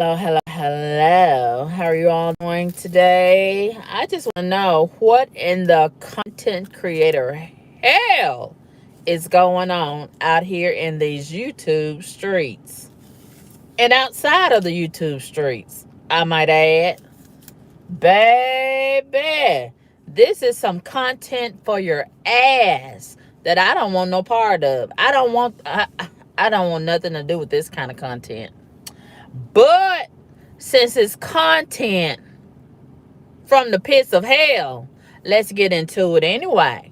Hello. How are you all doing today? I just want to know what in the content creator hell is going on out here in these YouTube streets and outside of the YouTube streets. I might add, baby, this is some content for your ass that I don't want no part of. I don't want nothing to do with this kind of content. But since it's content from the pits of hell, let's get into it anyway.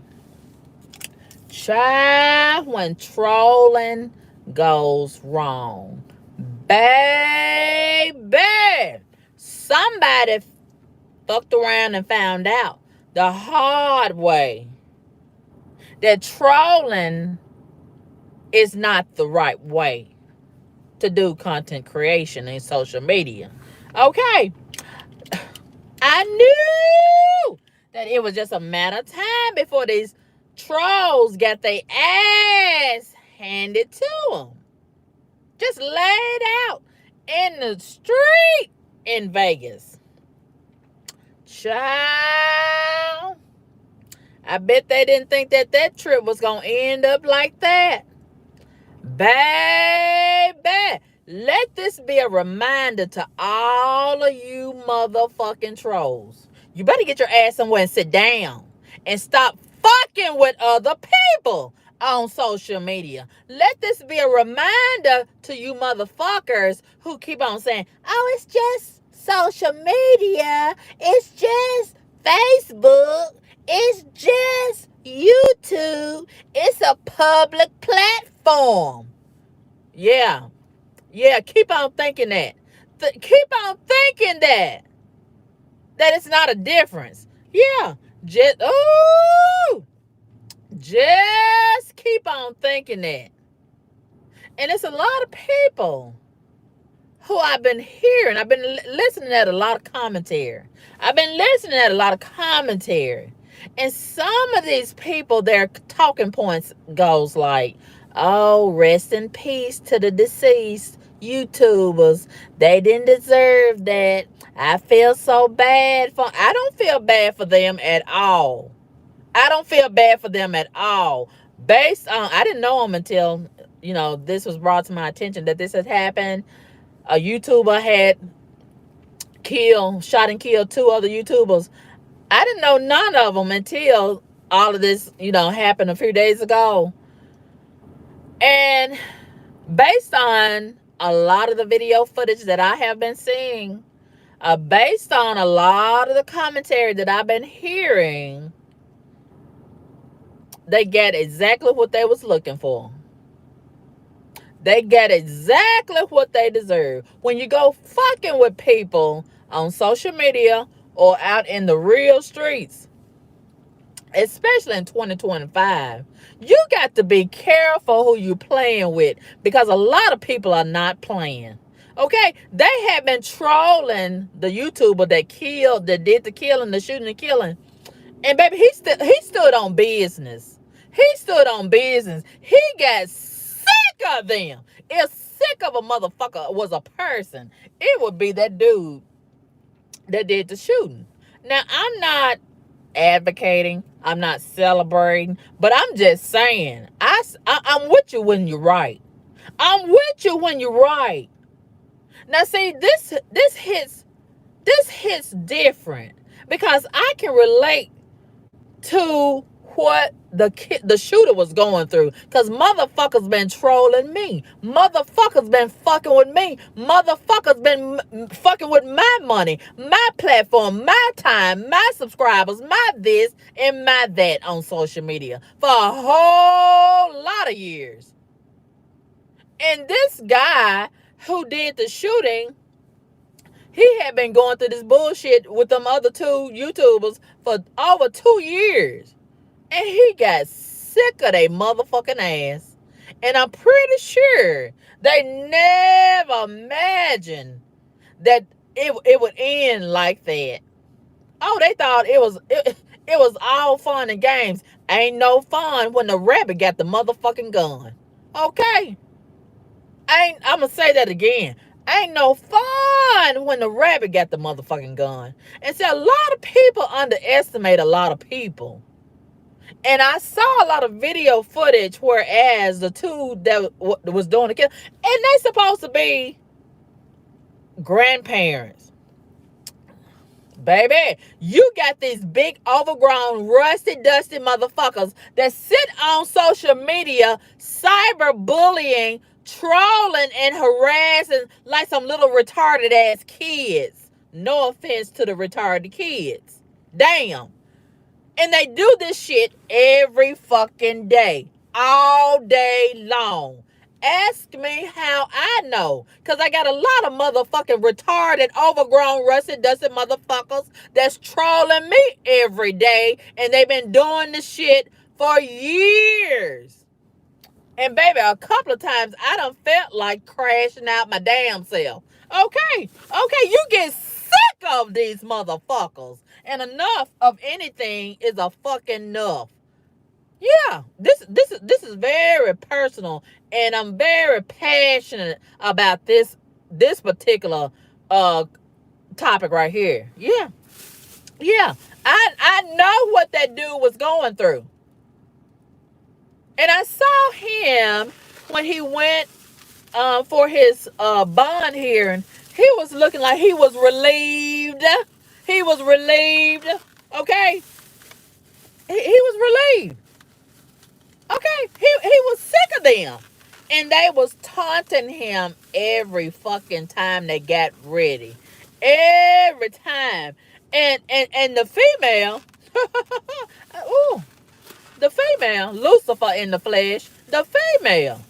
Child, when trolling goes wrong, baby, somebody fucked around and found out the hard way that trolling is not the right way to do content creation in social media. Okay, I knew that it was just a matter of time before these trolls got their ass handed to them. Just laid out in the street in Vegas. Child, I bet they didn't think that that trip was going to end up like that. Baby, let this be a reminder to all of you motherfucking trolls. You better get your ass somewhere and sit down and stop fucking with other people on social media. Let this be a reminder to you motherfuckers who keep on saying, oh, it's just social media. It's just Facebook. It's just YouTube. It's a public platform. Yeah, keep on thinking that. Keep on thinking that it's not a difference. Yeah, just keep on thinking that. And it's a lot of people who I've been hearing. I've been listening at a lot of commentary. And some of these people, their talking points goes like, oh, rest in peace to the deceased YouTubers. They didn't deserve that. I feel so bad for... I don't feel bad for them at all. Based on... I didn't know them until, this was brought to my attention that this had happened. A YouTuber had shot and killed two other YouTubers. I didn't know none of them until all of this, happened a few days ago. And based on a lot of the video footage that I have been seeing, based on a lot of the commentary that I've been hearing, they get exactly what they was looking for. They get exactly what they deserve. When you go fucking with people on social media or out in the real streets, especially in 2025, you got to be careful who you playing with, because a lot of people are not playing. Okay, they have been trolling the YouTuber that did the killing, the shooting and killing, and baby, he stood on business. He got sick of them. If sick of a motherfucker was a person, it would be that dude that did the shooting. Now, I'm not advocating, I'm not celebrating, but I'm just saying, I'm with you when you're right. Now, see, this hits different, because I can relate to what the shooter was going through, because motherfuckers been trolling me, motherfuckers been fucking with me, motherfuckers been fucking with my money, my platform, my time, my subscribers, my this and my that on social media for a whole lot of years. And this guy who did the shooting, he had been going through this bullshit with them other two YouTubers for over 2 years. And he got sick of their motherfucking ass. And I'm pretty sure they never imagined that it would end like that. Oh, they thought it was all fun and games. Ain't no fun when the rabbit got the motherfucking gun. Okay? I'm going to say that again. Ain't no fun when the rabbit got the motherfucking gun. And so a lot of people underestimate a lot of people. And I saw a lot of video footage whereas the two that was doing the kill, and they supposed to be grandparents. Baby, you got these big overgrown rusty dusty motherfuckers that sit on social media cyberbullying, trolling and harassing like some little retarded ass kids. No offense to the retarded kids. Damn. And they do this shit every fucking day, all day long. Ask me how I know. Because I got a lot of motherfucking retarded, overgrown, rusted, dusted motherfuckers that's trolling me every day. And they've been doing this shit for years. And baby, a couple of times I done felt like crashing out my damn self. Okay, you get sick of these motherfuckers. And enough of anything is a fucking enough. Yeah, this is very personal, and I'm very passionate about this particular topic right here. Yeah. I know what that dude was going through. And I saw him when he went for his bond hearing. He was looking like he was relieved. He was relieved. Okay? He was relieved. Okay? He was sick of them. And they was taunting him every fucking time they got ready. Every time. And the female, ooh, the female, Lucifer in the flesh, the female,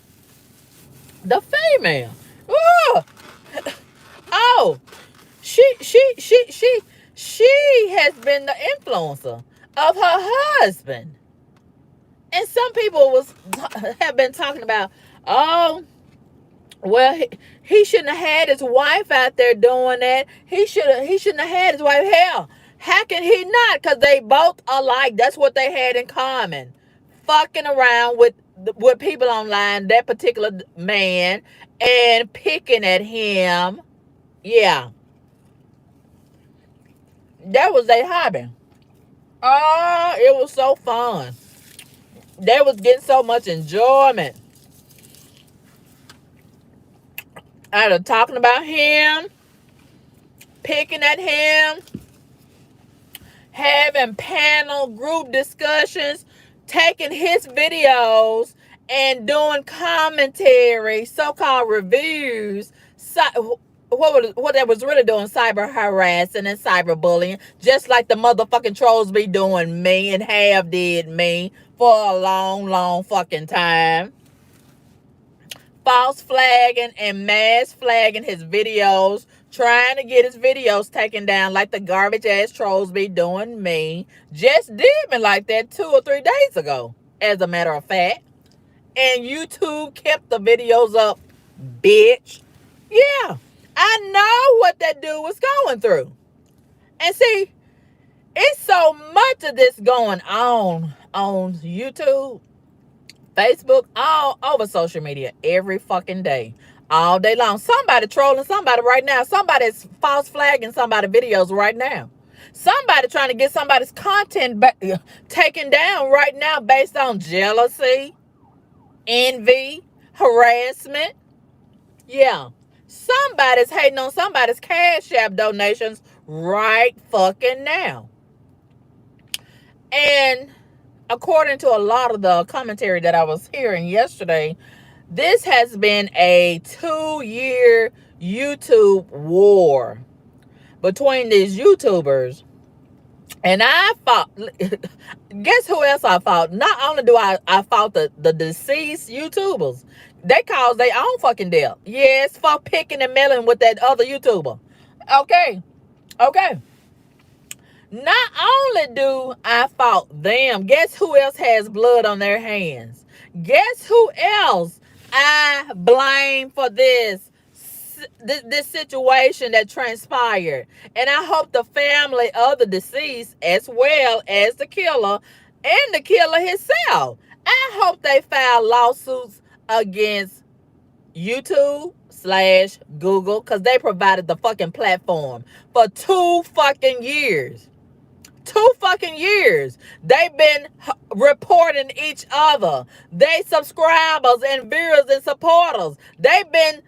ooh, oh, she has been the influencer of her husband. And some people have been talking about, oh, well, he shouldn't have had his wife out there doing that. He shouldn't have had his wife. Hell, how can he not? Because they both alike. That's what they had in common. Fucking around with people online, that particular man, and picking at him. Yeah. That was their hobby. Oh, it was so fun. They was getting so much enjoyment out of talking about him, picking at him, having panel group discussions, taking his videos and doing commentary, so-called reviews, what they was really doing, cyber harassing and cyberbullying, just like the motherfucking trolls be doing me and have did me for a long fucking time. False flagging and mass flagging his videos, trying to get his videos taken down like the garbage ass trolls be doing me. Just did me like that 2 or 3 days ago, as a matter of fact. And YouTube kept the videos up, bitch. Yeah, I know what that dude was going through. And see, it's so much of this going on YouTube, Facebook, all over social media every fucking day, all day long. Somebody trolling somebody right now. Somebody's false flagging somebody's videos right now. Somebody trying to get somebody's content taken down right now based on jealousy, envy, harassment. Yeah. Somebody's hating on somebody's Cash App donations right fucking now. And according to a lot of the commentary that I was hearing yesterday, this has been a 2-year YouTube war between these YouTubers. And I fought, guess who else I fought? Not only do I fought the deceased YouTubers, they caused their own fucking death. Yes, for picking and meddling with that other YouTuber. Okay. Not only do I fought them, guess who else has blood on their hands? Guess who else I blame for this situation that transpired? And I hope the family of the deceased, as well as the killer and the killer himself, I hope they file lawsuits against YouTube, Google, because they provided the fucking platform for 2 fucking years. 2 fucking years. They've been reporting each other. They subscribers and viewers and supporters. They've been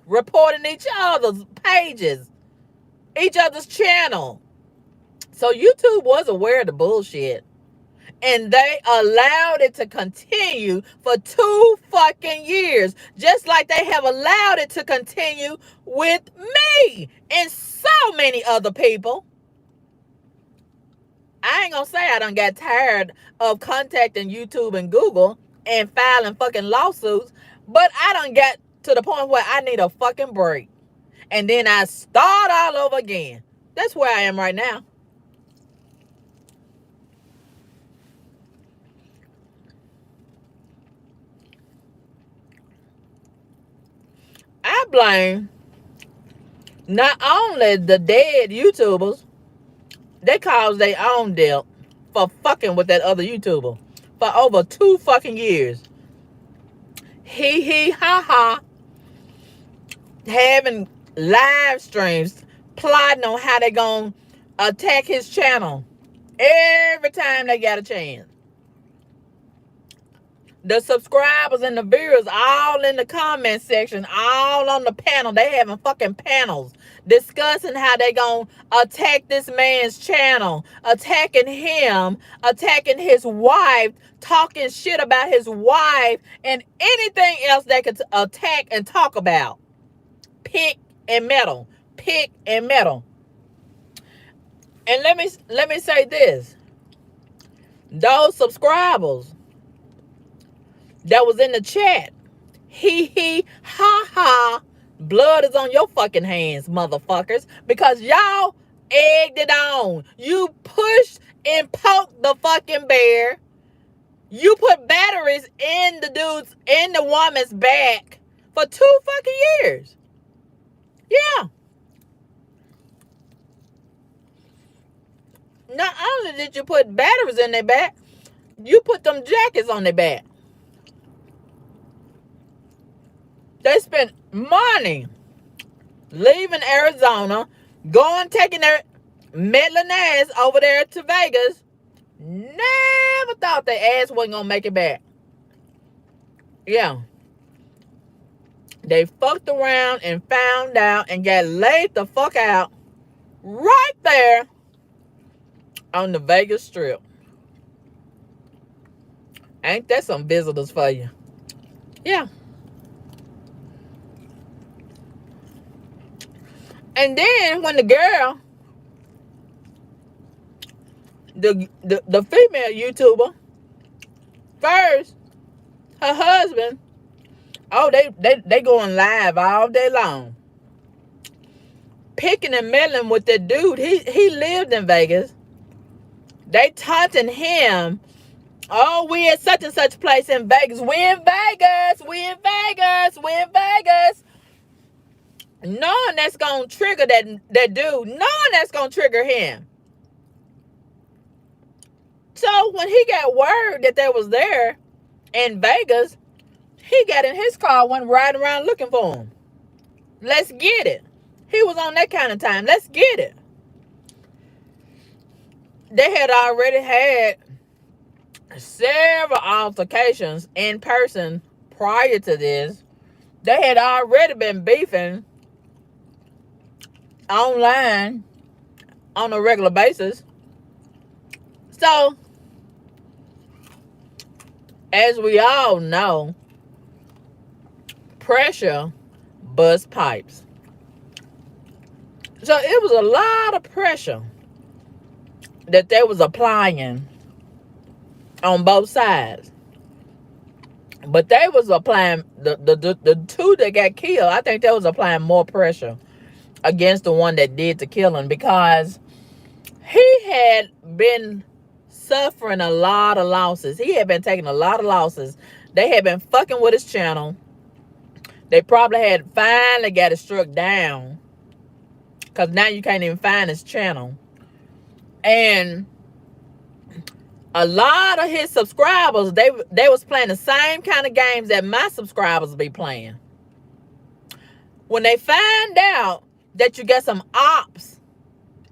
reporting each other's pages, each other's channel. So YouTube was aware of the bullshit. And they allowed it to continue for 2 fucking years. Just like they have allowed it to continue with me and so many other people. I ain't gonna say I done got tired of contacting YouTube and Google and filing fucking lawsuits, but I done got to the point where I need a fucking break. And then I start all over again. That's where I am right now. I blame not only the dead YouTubers, they caused their own death for fucking with that other YouTuber for over 2 fucking years. He, ha, ha. Having live streams, plotting on how they gonna attack his channel every time they got a chance. The subscribers and the viewers all in the comment section, all on the panel. They having fucking panels discussing how they gonna attack this man's channel, attacking him, attacking his wife, talking shit about his wife, and anything else they could attack and talk about. Pick and metal. Pick and metal. And let me say this. Those subscribers that was in the chat, he, ha, ha, blood is on your fucking hands, motherfuckers, because y'all egged it on. You pushed and poked the fucking bear. You put batteries in the woman's back for 2 fucking years. Yeah. Not only did you put batteries in their back, you put them jackets on their back. They spent money leaving Arizona, taking their meddling ass over there to Vegas. Never thought their ass wasn't gonna make it back. Yeah. They fucked around and found out and got laid the fuck out right there on the Vegas Strip. Ain't that some visitors for you? Yeah. And then when the girl, the female YouTuber, first, her husband, oh, they going live all day long. Picking and meddling with that dude. He lived in Vegas. They taunting him. Oh, we at such and such place in Vegas. We in Vegas. We in Vegas. We in Vegas. Knowing that's going to trigger that dude. Knowing that's going to trigger him. So when he got word that they was there in Vegas, he got in his car, went riding around looking for him. Let's get it. He was on that kind of time. Let's get it. They had already had several altercations in person prior to this. They had already been beefing online on a regular basis. So, as we all know, pressure busts pipes. So it was a lot of pressure that they was applying on both sides. But they was applying, the two that got killed, I think they was applying more pressure against the one that did the killing, because he had been suffering a lot of losses. He had been taking a lot of losses. They had been fucking with his channel. They probably had finally got it struck down, because now you can't even find his channel. And A lot of his subscribers, they was playing the same kind of games that my subscribers be playing. When they find out that you get some ops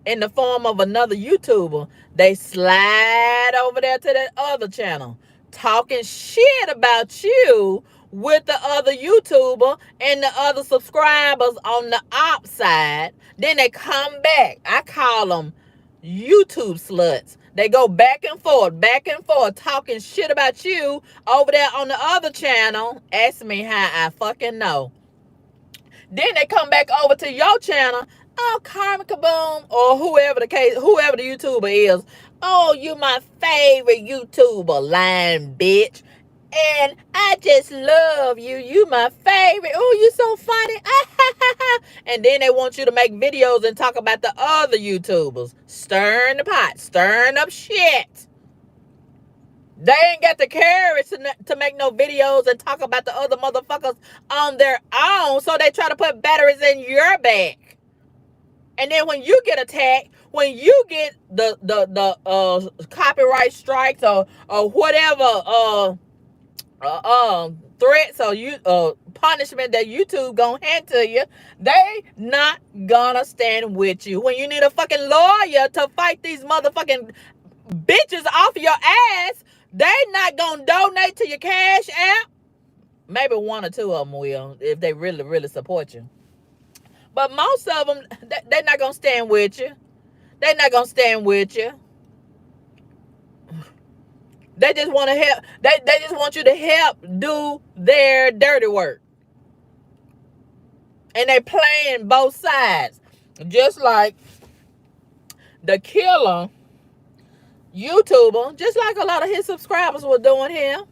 in the form of another YouTuber, they slide over there to that other channel, talking shit about you with the other YouTuber and the other subscribers on the op side. Then they come back. I call them YouTube sluts. They go back and forth, talking shit about you over there on the other channel. Ask me how I fucking know. Then they come back over to your channel. Oh, Karma Kaboom, or whoever the YouTuber is. Oh, you my favorite YouTuber, lying bitch. And I just love you. You my favorite. Oh, you so funny. And then they want you to make videos and talk about the other YouTubers. Stirring the pot. Stirring up shit. They ain't got the courage to make no videos and talk about the other motherfuckers on their own. So they try to put batteries in your back. And then when you get attacked, when you get the copyright strikes or whatever threats or punishment that YouTube gonna hand to you, they not gonna stand with you. When you need a fucking lawyer to fight these motherfucking bitches off your ass, they not gonna donate to your Cash App. Maybe one or two of them will, if they really, really support you. But most of them, they're not gonna stand with you. They're not gonna stand with you. They just want to help. They just want you to help do their dirty work. And they playing both sides. Just like the killer YouTuber, just like a lot of his subscribers were doing here.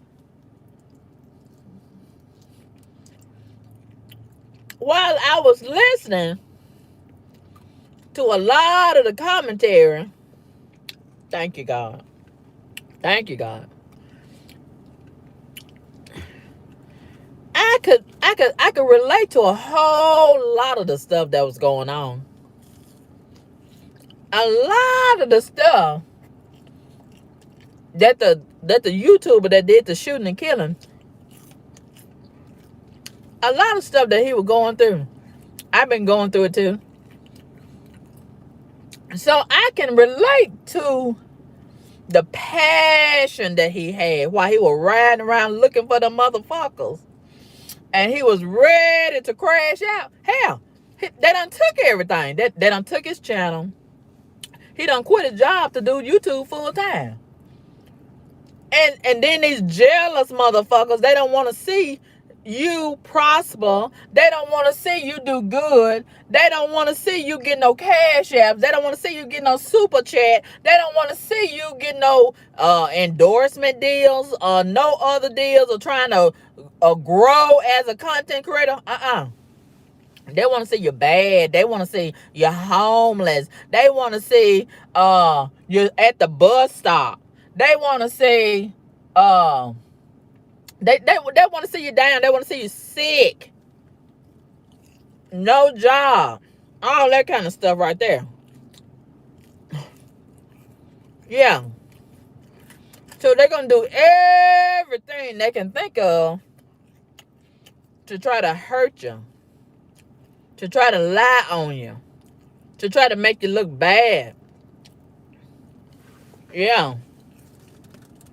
While I was listening to a lot of the commentary, thank you, God. Thank you, God. I could relate to a whole lot of the stuff that was going on. A lot of the stuff that the YouTuber that did the shooting and killing, a lot of stuff that he was going through, I've been going through it too. So I can relate to the passion that he had while he was riding around looking for the motherfuckers. And he was ready to crash out. Hell, they done took everything. They done took his channel. He done quit his job to do YouTube full time. And then these jealous motherfuckers, they don't want to see you prosper. They don't want to see you do good. They don't want to see you get no cash apps. They don't want to see you get no super chat. They don't want to see you get no endorsement deals or no other deals or trying to grow as a content creator. They want to see you bad. They want to see you homeless. They want to see you at the bus stop. They want to see they want to see you down. They want to see you sick. No job. All that kind of stuff right there. Yeah. So they're going to do everything they can think of to try to hurt you. To try to lie on you. To try to make you look bad. Yeah.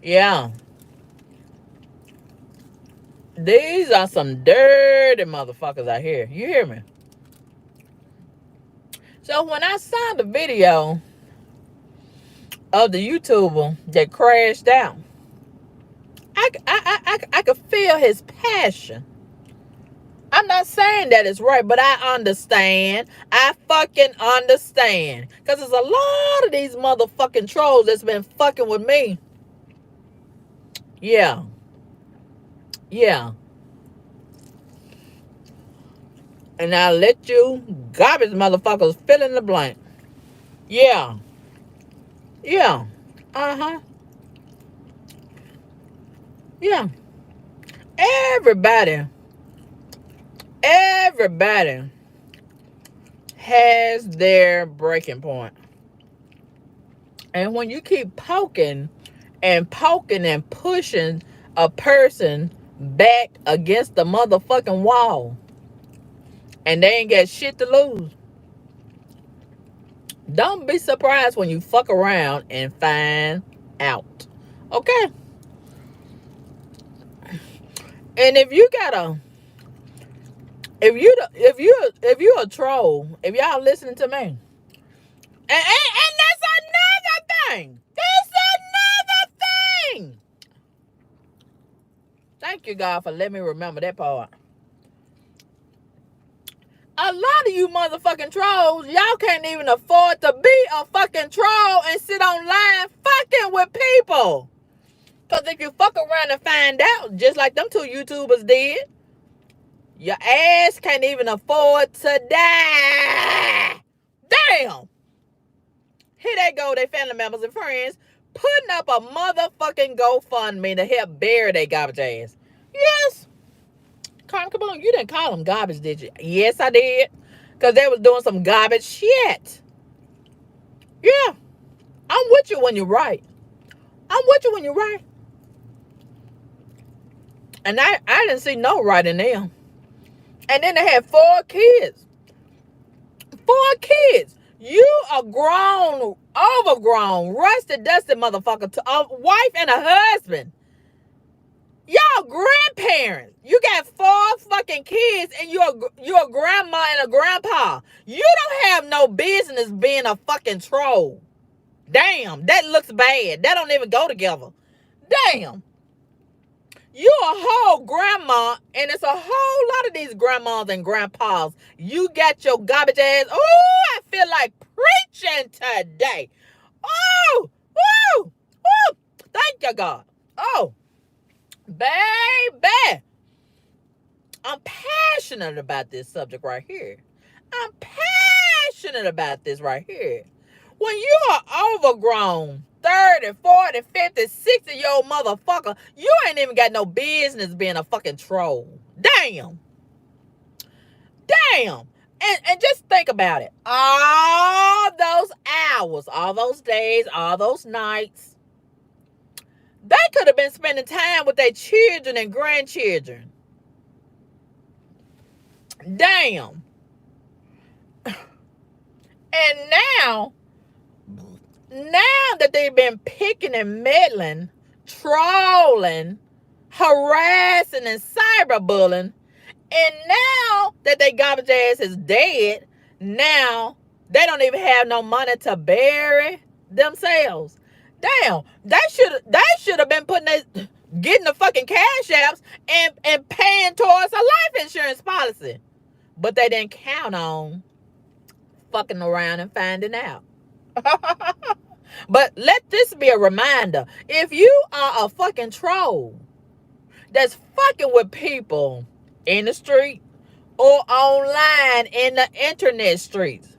Yeah. These are some dirty motherfuckers out here. You hear me? So when I saw the video of the YouTuber that crashed out, I could feel his passion. I'm not saying that it's right, but I understand. I fucking understand. Because there's a lot of these motherfucking trolls that's been fucking with me. Yeah. Yeah. And I'll let you garbage motherfuckers fill in the blank. Yeah. Yeah. Uh-huh. Yeah. Everybody has their breaking point. And when you keep poking and poking and pushing a person back against the motherfucking wall. And they ain't got shit to lose. Don't be surprised when you fuck around and find out. Okay? And if you got a if you a troll, if y'all listening to me, and that's another thing. That's another thing. Thank you, God, for letting me remember that part. A lot of you motherfucking trolls, y'all can't even afford to be a fucking troll and sit online fucking with people. Because if you fuck around and find out, just like them two YouTubers did, your ass can't even afford to die. Damn. Here they go, they family members and friends, putting up a motherfucking GoFundMe to help bury their garbage ass. Yes. Come on, you didn't call them garbage, did you? Yes, I did. Because they was doing some garbage shit. Yeah. I'm with you when you're right. I'm with you when you're right. And I didn't see no right in them. And then they had 4 kids. 4 kids. You a grown, overgrown, rusted, dusted motherfucker to a wife and a husband. Y'all grandparents. You got 4 fucking kids and you're a grandma and a grandpa. You don't have no business being a fucking troll. Damn, that looks bad. That don't even go together. Damn. You a whole grandma, and it's a whole lot of these grandmas and grandpas. You got your garbage ass. Oh, I feel like preaching today. Oh, oh, oh. Thank you, God. Oh, baby. I'm passionate about this subject right here. I'm passionate about this right here. When you are overgrown, 30, 40, 50, 60-year-old motherfucker, you ain't even got no business being a fucking troll. Damn. Damn. And just think about it. All those hours, all those days, all those nights, they could have been spending time with their children and grandchildren. Damn. And now that they've been picking and meddling, trolling, harassing, and cyberbullying, and now that they garbage ass is dead, now they don't even have no money to bury themselves. Damn, they should have been getting the fucking cash apps and paying towards a life insurance policy. But they didn't count on fucking around and finding out. But let this be a reminder. If you are a fucking troll that's fucking with people in the street or online in the internet streets,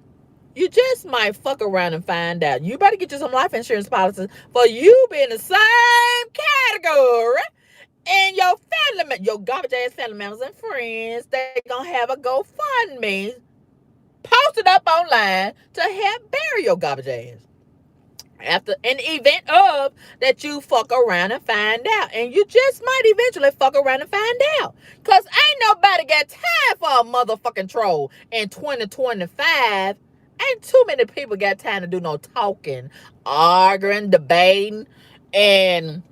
you just might fuck around and find out. You better get you some life insurance policies for you being the same category. And your garbage ass family members and friends, they gonna have a GoFundMe posted up online to help bury your garbage ass. After an event of that you fuck around and find out. And you just might eventually fuck around and find out. Because ain't nobody got time for a motherfucking troll in 2025. Ain't too many people got time to do no talking, arguing, debating, and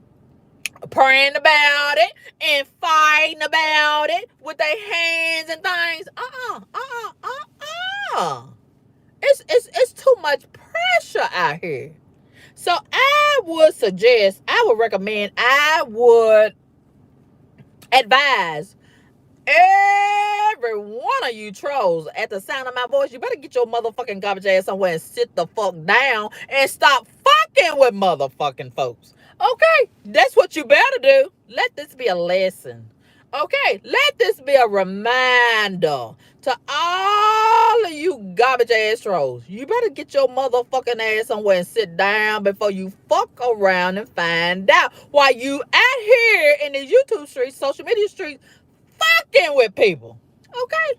praying about it and fighting about it with their hands and things. It's too much pressure out here. So I would recommend, I would advise every one of you trolls at the sound of my voice, you better get your motherfucking garbage ass somewhere and sit the fuck down and stop fucking with motherfucking folks. Okay, that's what you better do. Let this be a lesson. Okay, let this be a reminder to all of you garbage ass trolls. You better get your motherfucking ass somewhere and sit down before you fuck around and find out why you out here in the YouTube streets, social media streets, fucking with people. Okay?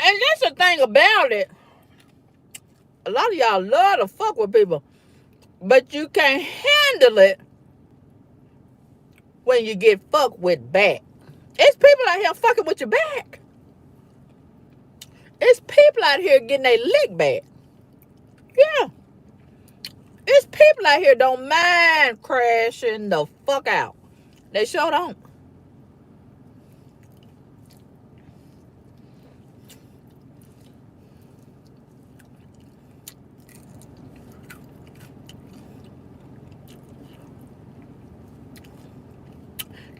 And that's the thing about it. A lot of y'all love to fuck with people, but you can't handle it when you get fucked with back. It's people out here fucking with your back. It's people out here getting their lick back. Yeah. It's people out here don't mind crashing the fuck out. They sure don't.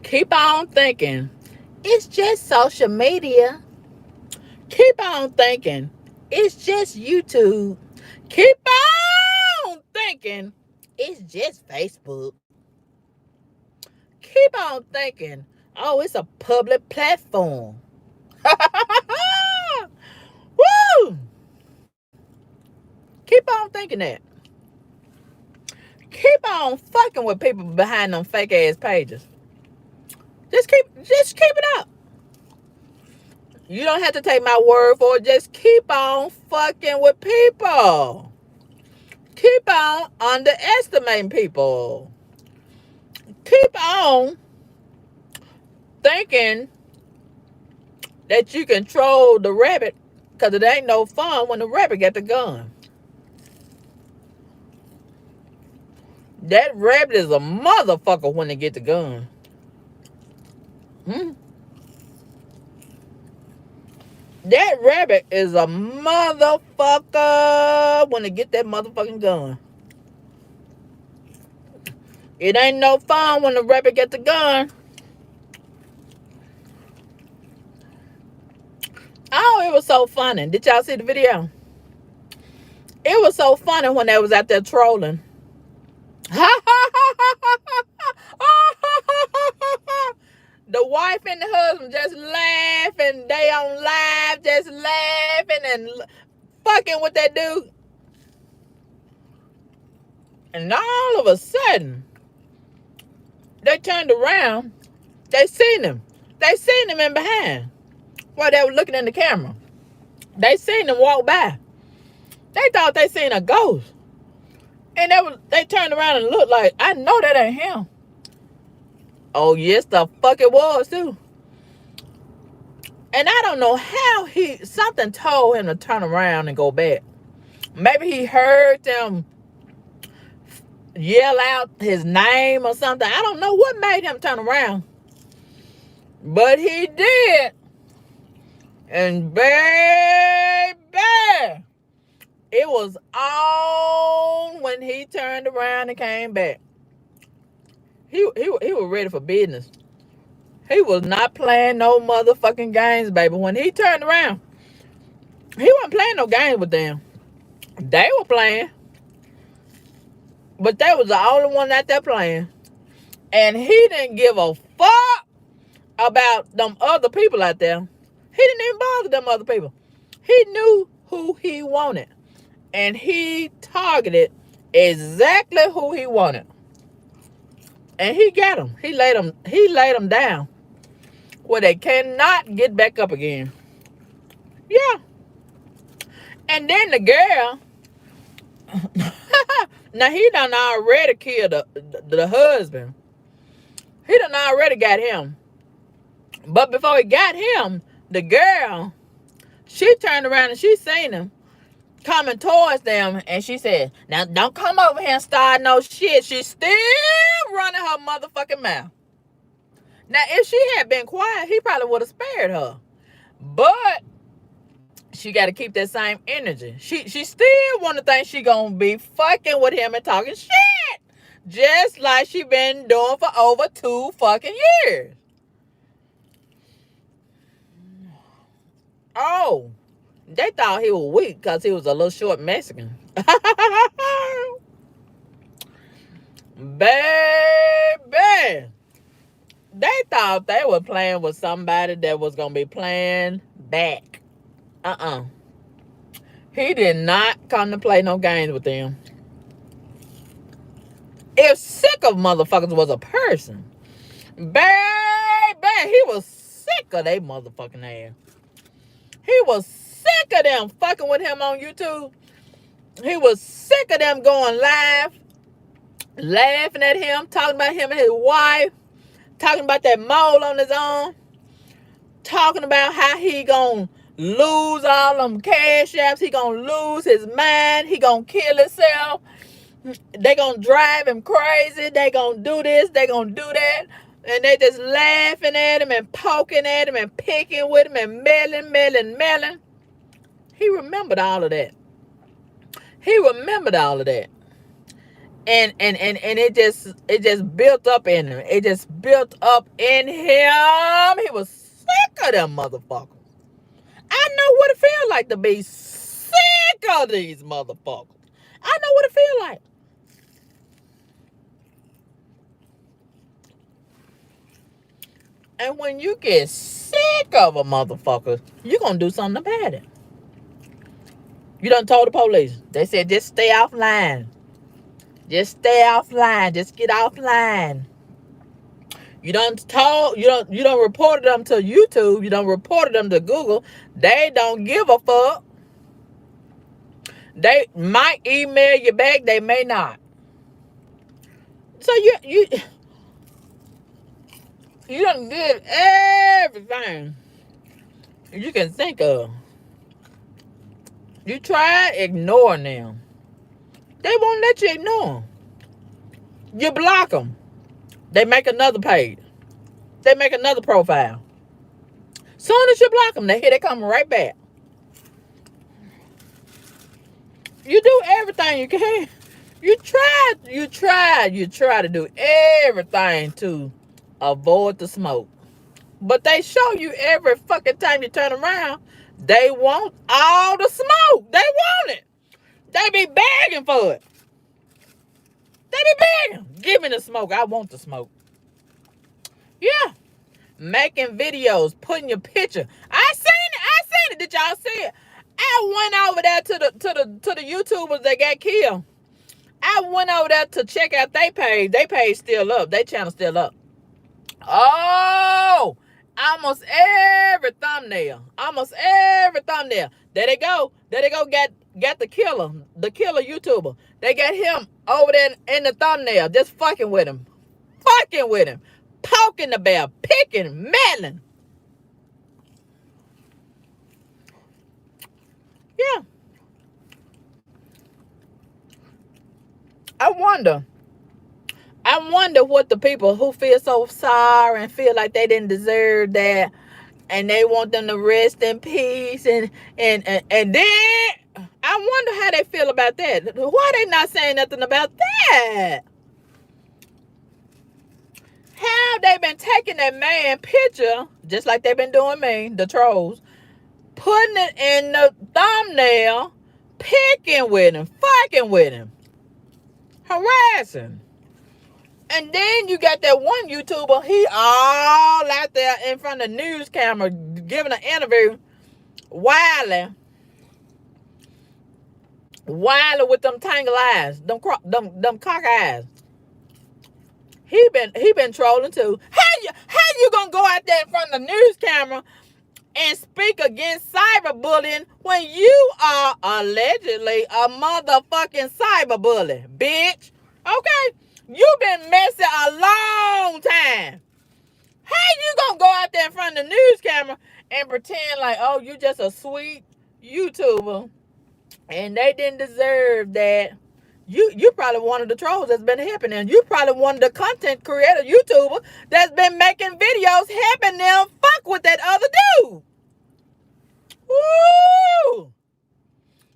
Keep on thinking. It's just social media. Keep on thinking. It's just YouTube. Keep on thinking. It's just Facebook. Keep on thinking. Oh, it's a public platform. Woo! Keep on thinking that. Keep on fucking with people behind them fake ass pages. Just keep it up. You don't have to take my word for it. Just keep on fucking with people. Keep on underestimating people. Keep on thinking that you control the rabbit, because it ain't no fun when the rabbit got the gun. That rabbit is a motherfucker when they get the gun. That rabbit is a motherfucker when they get that motherfucking gun. It ain't no fun when the rabbit get the gun. Oh, it was so funny. Did y'all see the video? It was so funny when they was out there trolling. The wife and the husband just laughing. They on live just laughing and fucking with that dude. And all of a sudden, they turned around. They seen him. They seen him in behind while they were looking in the camera. They seen him walk by. They thought they seen a ghost. And they turned around and looked like, I know that ain't him. Oh, yes, the fuck it was, too. And I don't know how something told him to turn around and go back. Maybe he heard them yell out his name or something. I don't know what made him turn around. But he did. And baby, it was on when he turned around and came back. He was ready for business. He was not playing no motherfucking games, baby. When he turned around, he wasn't playing no games with them. They were playing. But they was the only one out there playing. And he didn't give a fuck about them other people out there. He didn't even bother them other people. He knew who he wanted. And he targeted exactly who he wanted. And he got them. He laid them down where they cannot get back up again. Yeah. And then the girl, now he done already killed the husband. He done already got him. But before he got him, the girl, she turned around and she seen him coming towards them, and she said, now don't come over here and start no shit. She's still running her motherfucking mouth. Now, if she had been quiet, he probably would have spared her. But she got to keep that same energy. She still want to think she gonna be fucking with him and talking shit, just like she been doing for over 2 fucking years. Oh, they thought he was weak because he was a little short Mexican. Baby, they thought they were playing with somebody that was going to be playing back. He did not come to play no games with them. If sick of motherfuckers was a person, baby, he was sick of they motherfucking ass. He was sick of them fucking with him on YouTube. He was sick of them going live laughing at him, talking about him and his wife, talking about that mole on his arm, talking about how he gonna lose all them cash apps, he gonna lose his mind, he gonna kill himself, they gonna drive him crazy, they gonna do this, they gonna do that, and they just laughing at him and poking at him and picking with him and melling. He remembered all of that. He remembered all of that. And it just built up in him. It just built up in him. He was sick of them motherfuckers. I know what it feels like to be sick of these motherfuckers. I know what it feels like. And when you get sick of a motherfucker, you're going to do something about it. You done told the police. They said, just stay offline. Just stay offline. Just get offline. You done reported them to YouTube. You done reported them to Google. They don't give a fuck. They might email you back. They may not. So you done did everything you can think of. You try ignoring them. They won't let you ignore them. You block them. They make another page. They make another profile. Soon as you block them, they come right back. You do everything you can. You try to do everything to avoid the smoke. But they show you every fucking time you turn around, they want all the smoke. They want it. They be begging for it. They be begging. Give me the smoke. I want the smoke. Yeah. Making videos, putting your picture. I seen it. Did y'all see it? I went over there to the YouTubers that got killed. I went over there to check out their page. Their page still up. Their channel still up. Oh, almost every thumbnail. There they go. Got the killer YouTuber. They got him over there in the thumbnail, just fucking with him, poking the bear, picking, meddling. Yeah. I wonder what the people who feel so sorry and feel like they didn't deserve that, and they want them to rest in peace, and then I wonder how they feel about that. Why they not saying nothing about that? How they been taking that man picture, just like they've been doing me, the trolls, putting it in the thumbnail, picking with him, fucking with him, harassing. And then you got that one YouTuber, he all out there in front of the news camera giving an interview, wilding with them tangle eyes, them cock eyes. He been trolling too. How you gonna go out there in front of the news camera and speak against cyberbullying when you are allegedly a motherfucking cyberbully, bitch? Okay, you been messing a long time. How you gonna go out there in front of the news camera and pretend like, oh, you just a sweet YouTuber and they didn't deserve that? You probably one of the trolls that's been helping them. You probably one of the content creator YouTuber that's been making videos helping them fuck with that other dude. Woo!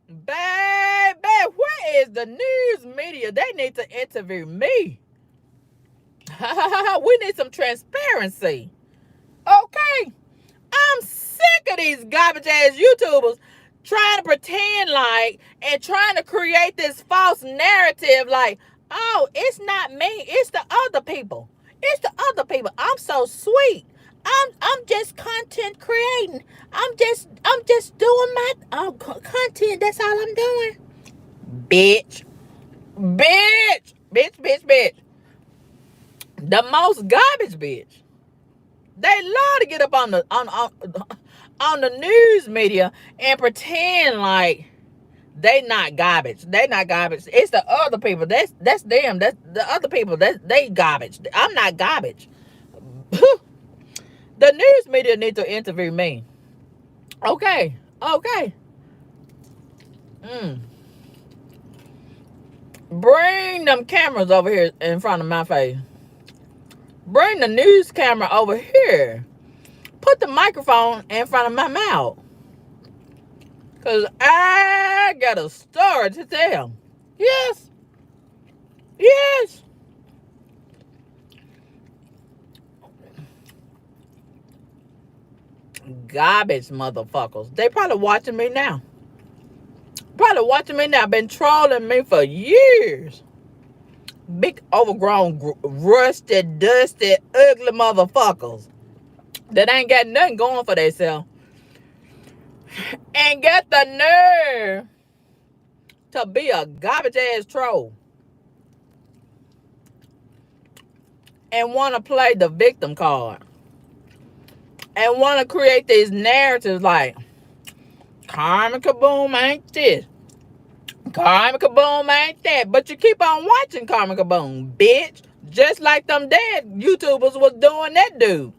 Baby, where is the news media? They need to interview me. We need some transparency. Okay? I'm sick of these garbage ass YouTubers trying to pretend like and trying to create this false narrative like, oh, it's not me, it's the other people. It's the other people. I'm so sweet. I'm just content creating. I'm just doing my content. That's all I'm doing. Bitch. The most garbage bitch. They love to get up on the news media and pretend like They not garbage. They not garbage. It's the other people. That's them. That's the other people. They garbage. I'm not garbage. The news media need to interview me. Okay. Okay. Bring them cameras over here in front of my face. Bring the news camera over here. Put the microphone in front of my mouth. Because I got a story to tell. Yes. Yes. Garbage motherfuckers. They probably watching me now. Been trolling me for years. Big overgrown, rusty, dusty, ugly motherfuckers that ain't got nothing going for themselves. And got the nerve to be a garbage ass troll. And want to play the victim card. And want to create these narratives like, Karma Kaboom ain't this. Karma Kaboom ain't that. But you keep on watching Karma Kaboom, bitch. Just like them dead YouTubers was doing that dude.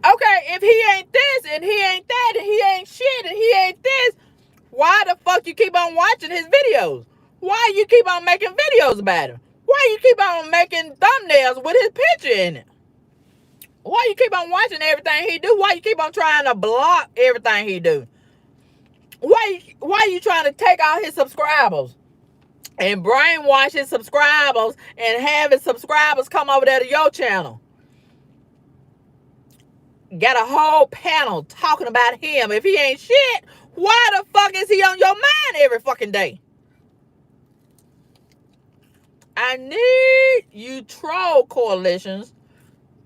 Okay, if he ain't this and he ain't that and he ain't shit and he ain't this, why the fuck you keep on watching his videos? Why you keep on making videos about him? Why you keep on making thumbnails with his picture in it? Why you keep on watching everything he do? Why you keep on trying to block everything he do? Why you trying to take all his subscribers and brainwash his subscribers and have his subscribers come over there to your channel? Got a whole panel talking about him. If he ain't shit, why the fuck is he on your mind every fucking day? I need you troll coalitions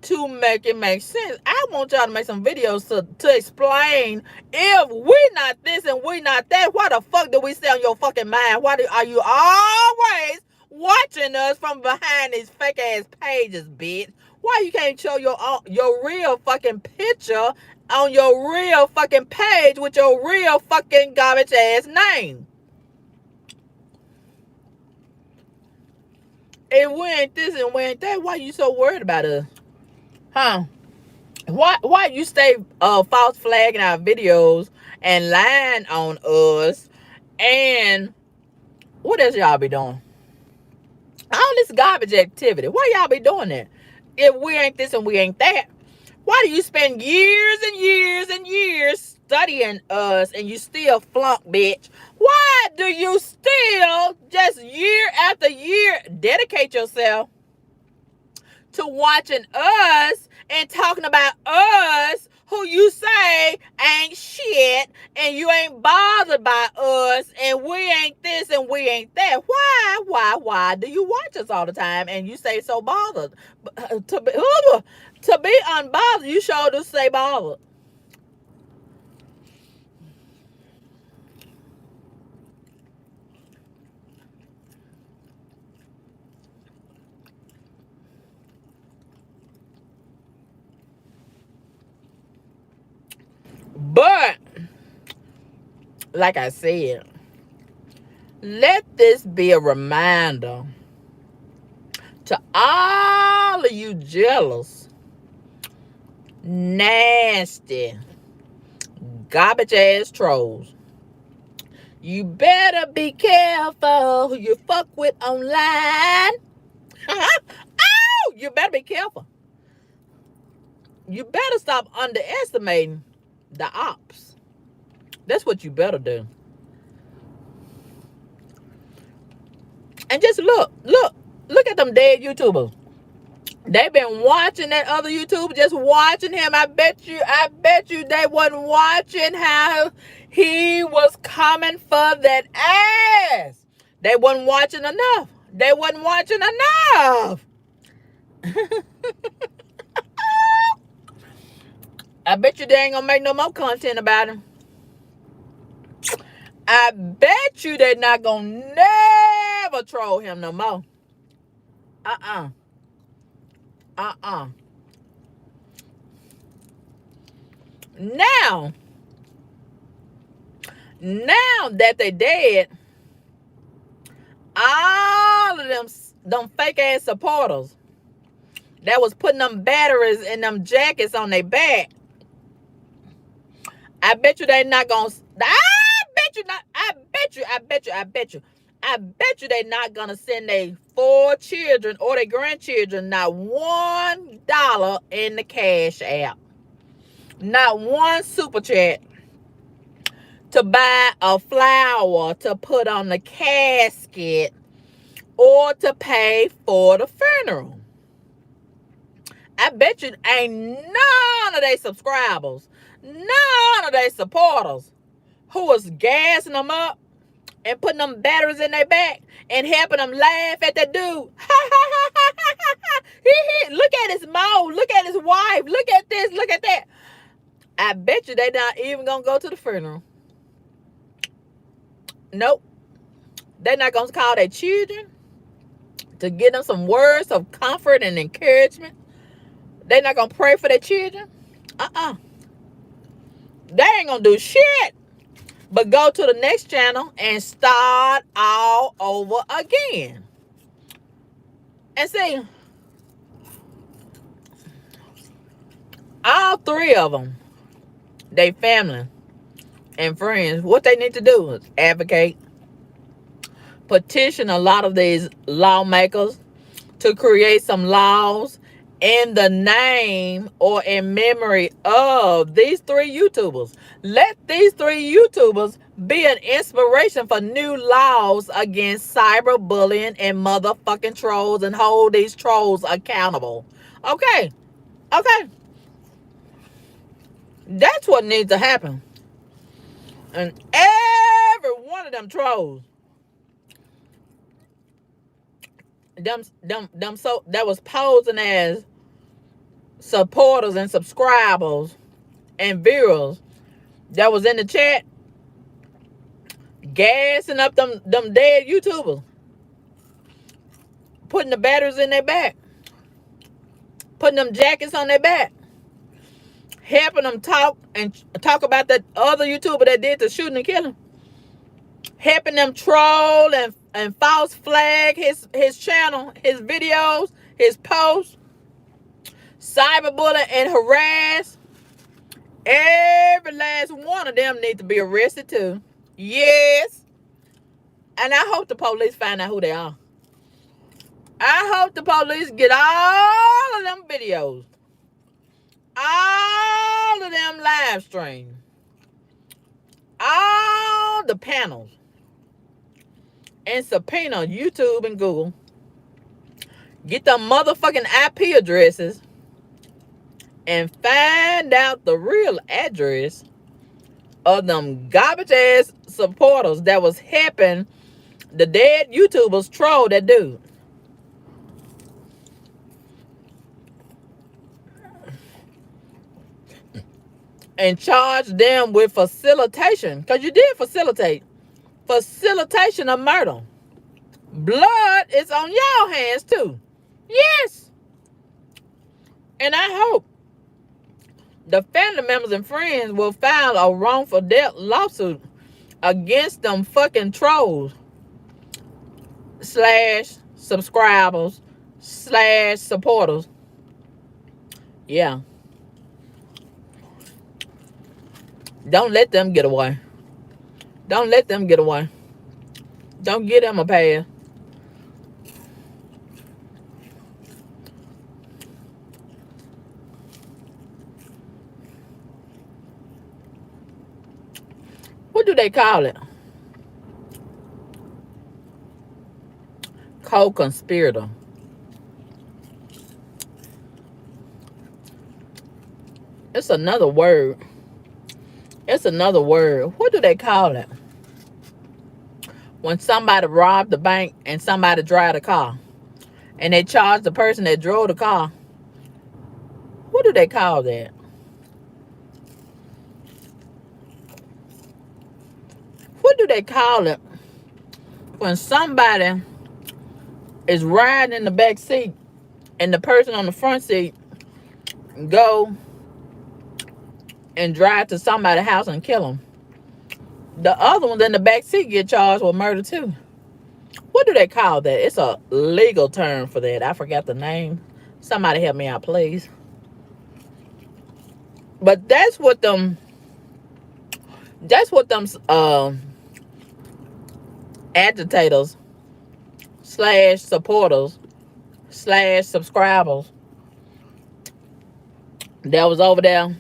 to make it make sense. I want y'all to make some videos to explain if we not this and we not that, why the fuck do we stay on your fucking mind? Are you always watching us from behind these fake ass pages, bitch? Why you can't show your real fucking picture on your real fucking page with your real fucking garbage ass name? If we ain't this and we ain't that, why you so worried about us? Huh? Why you stay false flagging our videos and lying on us? And what else y'all be doing? All this garbage activity. Why y'all be doing that? If we ain't this and we ain't that, why do you spend years and years and years studying us and you still flunk, bitch? Why do you still just year after year dedicate yourself to watching us and talking about us who you say ain't shit and you ain't bothered by us and we ain't this and we ain't that? Why do you watch us all the time and you say so bothered? To be unbothered, you sure do say bothered. But like I said, let this be a reminder to all of you jealous, nasty, garbage ass trolls. You better be careful who you fuck with online. Oh, you better be careful. You better stop underestimating the ops. That's what you better do. And just look at them dead YouTubers. They've been watching that other YouTuber, just watching him. I bet you they wasn't watching how he was coming for that ass. They wasn't watching enough. I bet you they ain't gonna make no more content about him. I bet you they're not gonna never troll him no more. Now Now that they dead, all of them fake ass supporters that was putting them batteries and them jackets on their back, I bet you they not gonna. I bet you not. I bet you they not gonna send their 4 children or their grandchildren not $1 in the cash app, not one super chat to buy a flower to put on the casket or to pay for the funeral. I bet you ain't none of their subscribers, none of their supporters who was gassing them up and putting them batteries in their back and helping them laugh at that dude. Look at his mouth. Look at his wife. Look at this. Look at that. I bet you they not even going to go to the funeral. Nope. They're not going to call their children to give them some words of comfort and encouragement. They're not going to pray for their children. They ain't going to do shit but go to the next channel and start all over again. And see, all 3 of them, they family and friends, what they need to do is advocate, petition a lot of these lawmakers to create some laws in the name or in memory of these 3 YouTubers. Let these 3 YouTubers be an inspiration for new laws against cyberbullying and motherfucking trolls and hold these trolls accountable. Okay. That's what needs to happen. And every one of them trolls, them so that was posing as supporters and subscribers and viewers that was in the chat gassing up them dead YouTubers, putting the batteries in their back, putting them jackets on their back, helping them talk about that other YouTuber that did the shooting and killing, helping them troll and false flag his channel, his videos, his posts, cyberbully and harass. Every last one of them need to be arrested too. Yes. And I hope the police find out who they are. I hope the police get all of them videos, all of them live streams, all the panels, and subpoena YouTube and Google. Get the motherfucking IP addresses and find out the real address of them garbage ass supporters that was helping the dead YouTubers troll that dude. And charge them with facilitation, because you did facilitation of murder. Blood is on y'all hands too. Yes. And I hope the family members and friends will file a wrongful death lawsuit against them fucking trolls / subscribers / supporters. Yeah. Don't let them get away. Don't let them get away. Don't give them a pass. What do they call it? Co-conspirator. It's another word. It's another word. What do they call it? When somebody robbed the bank and somebody drive the car and they charge the person that drove the car. What do they call that? What do they call it when somebody is riding in the back seat and the person on the front seat go and drive to somebody's house and kill them? The other ones in the back seat get charged with murder too. What do they call that? It's a legal term for that. I forgot the name. Somebody help me out, please. But that's what them agitators / supporters / subscribers that was over there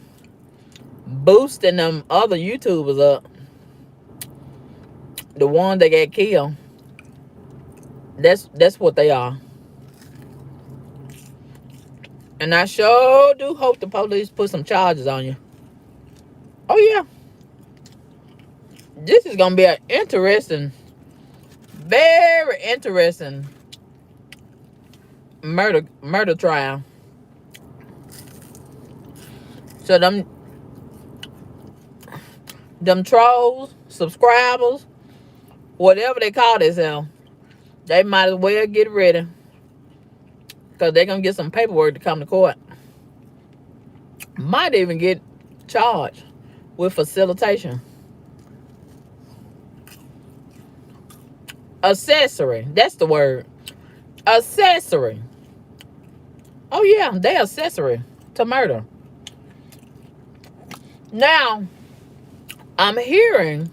boosting them other YouTubers up. The one that got killed. That's what they are. And I sure do hope the police put some charges on you. Oh yeah. This is gonna be an interesting, very interesting murder trial. So them trolls, subscribers, whatever they call themselves, they might as well get ready. Because they're going to get some paperwork to come to court. Might even get charged with facilitation. Accessory. That's the word. Accessory. Oh yeah, they accessory to murder. Now, I'm hearing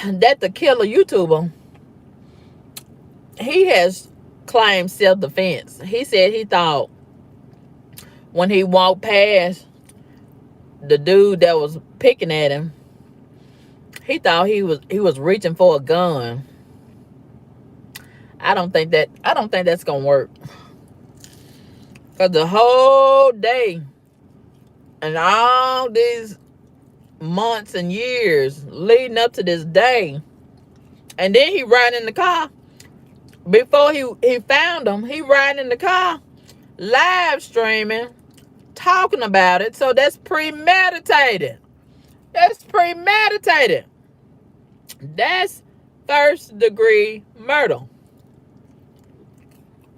that the killer YouTuber, he has claimed self-defense. He said he thought when he walked past the dude that was picking at him, he thought he was reaching for a gun. I don't think that's gonna work. Cause the whole day and all these months and years leading up to this day, and then he riding in the car. Before he found him, he riding in the car, live streaming, talking about it. So that's premeditated. That's premeditated. That's first degree murder.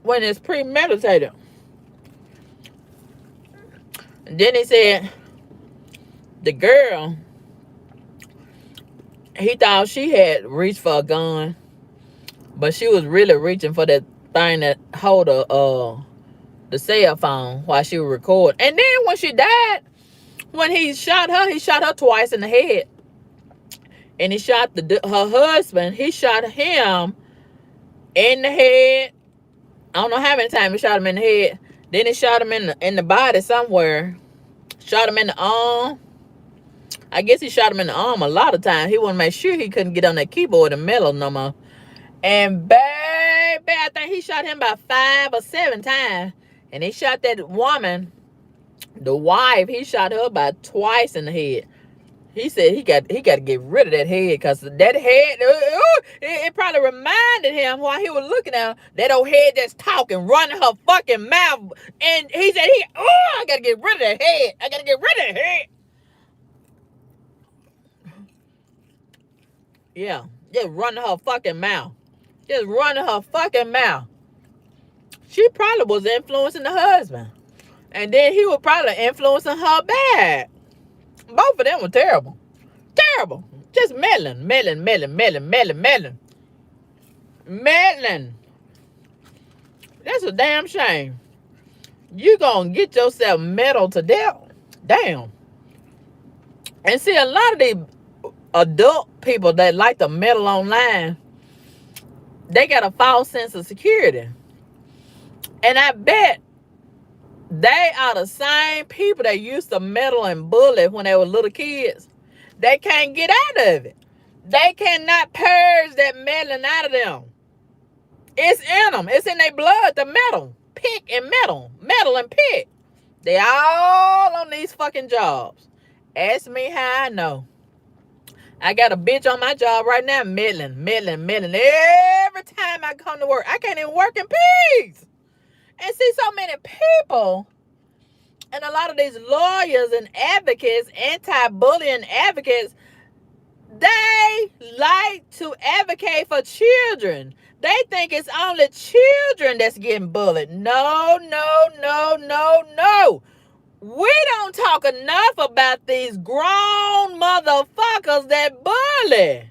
When it's premeditated. And then he said the girl, he thought she had reached for a gun, but she was really reaching for that thing that hold the cell phone while she was recording. And then when she died, when he shot her twice in the head. And he shot her husband. He shot him in the head. I don't know how many times he shot him in the head. Then he shot him in the body somewhere. Shot him in the arm. I guess he shot him in the arm a lot of times. He wanted to make sure he couldn't get on that keyboard and metal no more. And baby, I think he shot him about 5 or 7 times. And he shot that woman, the wife, he shot her about twice in the head. He said he got to get rid of that head, because that head, it probably reminded him while he was looking at her, that old head that's talking, running her fucking mouth. And he said, I got to get rid of that head. I got to get rid of that head. Yeah, just running her fucking mouth. Just running her fucking mouth. She probably was influencing the husband. And then he was probably influencing her back. Both of them were terrible. Terrible. Just meddling. That's a damn shame. You gonna get yourself meddled to death. Damn. And see, a lot of these adult people that like to meddle online, they got a false sense of security. And I bet they are the same people that used to meddle and bully when they were little kids. They can't get out of it. They cannot purge that meddling out of them. It's in them. It's in their blood to meddle. Pick and meddle. Meddle and pick. They all on these fucking jobs. Ask me how I know. I got a bitch on my job right now meddling. Every time I come to work, I can't even work in peace. And see, so many people, and a lot of these lawyers and advocates, anti-bullying advocates, they like to advocate for children. They think it's only children that's getting bullied. No. We don't talk enough about these grown motherfuckers that bully.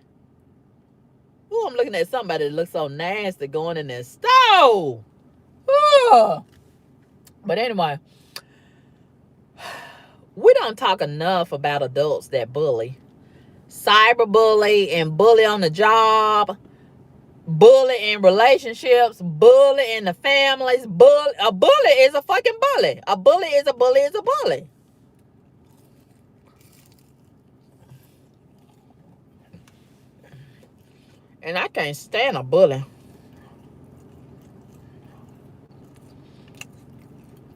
Ooh, I'm looking at somebody that looks so nasty going in their stove. Ooh. But anyway, we don't talk enough about adults that bully. Cyberbully and bully on the job, bully in relationships, bully in the families. A bully is a fucking bully. A bully is a bully is a bully. And I can't stand a bully.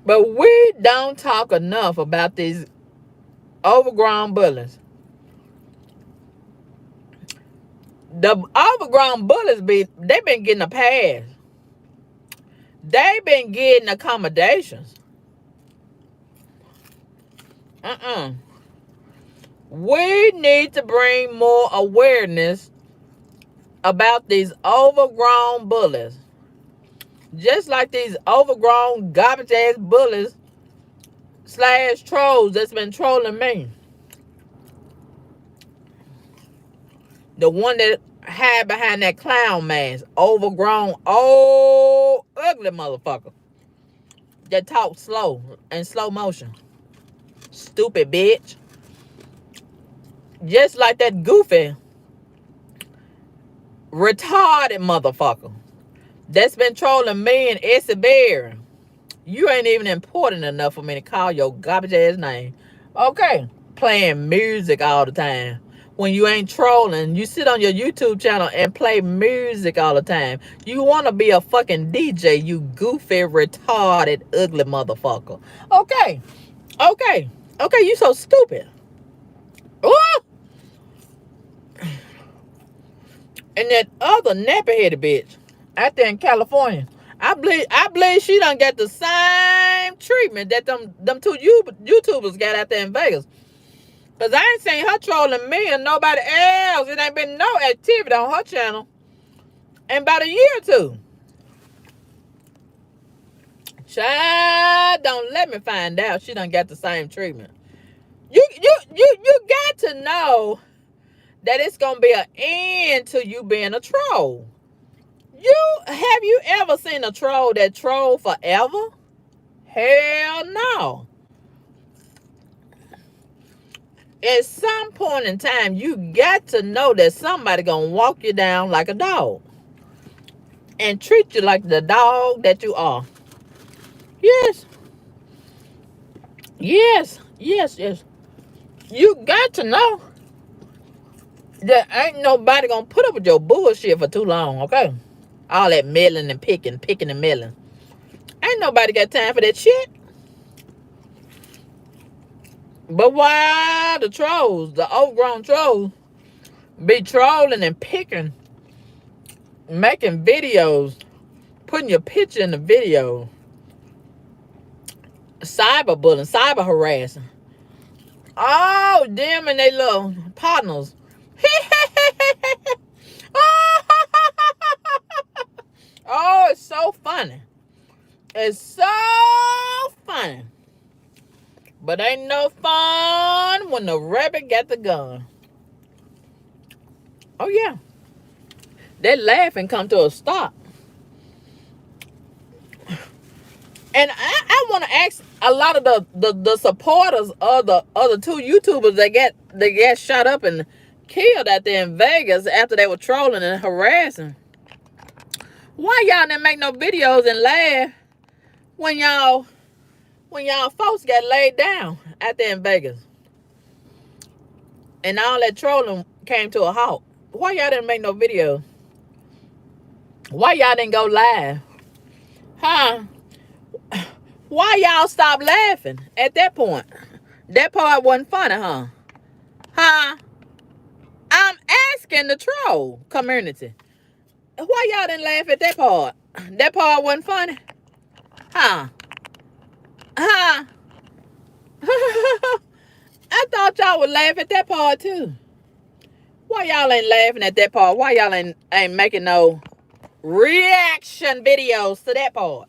But we don't talk enough about these overgrown bullies. The overgrown bullies they've been getting a pass. They've been getting accommodations. We need to bring more awareness about these overgrown bullies. Just like these overgrown garbage ass bullies / trolls that's been trolling me. The one that hide behind that clown mask. Overgrown, old, ugly motherfucker. That talk slow, in slow motion. Stupid bitch. Just like that goofy, retarded motherfucker that's been trolling me and Essie Berry. You ain't even important enough for me to call your garbage ass name. Okay. Playing music all the time. When you ain't trolling, you sit on your YouTube channel and play music all the time. You want to be a fucking DJ, you goofy, retarded, ugly motherfucker. Okay. You so stupid. Ooh! And that other nappy-headed bitch out there in California, I believe she done got the same treatment that them two YouTubers got out there in Vegas. Because I ain't seen her trolling me and nobody else. It ain't been no activity on her channel in about a year or two. Child, don't let me find out she done got the same treatment. You got to know that it's going to be an end to you being a troll. Have you ever seen a troll that troll forever? Hell no. At some point in time, you got to know that somebody gonna walk you down like a dog and treat you like the dog that you are. Yes. You got to know that ain't nobody gonna put up with your bullshit for too long, okay? All that meddling and picking and meddling. Ain't nobody got time for that shit. But why the trolls, the overgrown trolls, be trolling and picking, making videos, putting your picture in the video, cyberbullying, cyber harassing. Oh, them and they little partners. Oh, it's so funny. It's so funny. But ain't no fun when the rabbit got the gun. Oh, yeah. That laughing come to a stop. And I want to ask a lot of the supporters of the other two YouTubers that got shot up and killed out there in Vegas after they were trolling and harassing. Why y'all didn't make no videos and laugh when y'all folks got laid down out there in Vegas and all that trolling came to a halt? Why y'all didn't make no videos? Why y'all didn't go live? Huh? Why y'all stop laughing at that point? That part wasn't funny, huh? Huh? I'm asking the troll community. Why y'all didn't laugh at that part? That part wasn't funny? Huh? Huh? I thought y'all would laugh at that part too. Why y'all ain't laughing at that part? Why y'all ain't making no reaction videos to that part?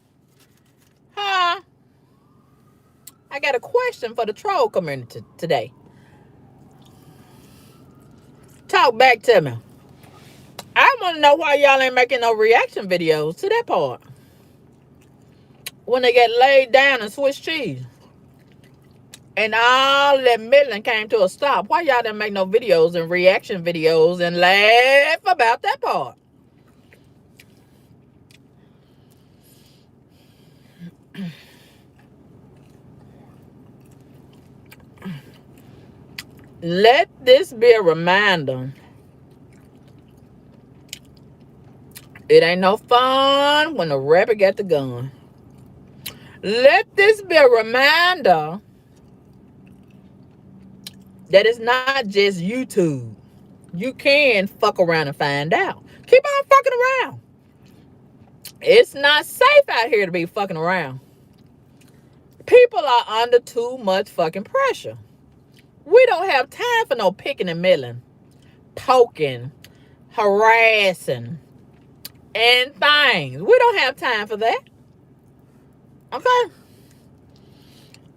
Huh? I got a question for the troll community today. Talk back to me. I want to know why y'all ain't making no reaction videos to that part. When they get laid down and Swiss cheese. And all of that meddling came to a stop. Why y'all didn't make no videos and reaction videos and laugh about that part? Let this be a reminder. It ain't no fun when a rapper got the gun. Let this be a reminder that it's not just YouTube. You can fuck around and find out. Keep on fucking around. It's not safe out here to be fucking around. People are under too much fucking pressure. We don't have time for no picking and milling, poking, harassing, and things. We don't have time for that. Okay?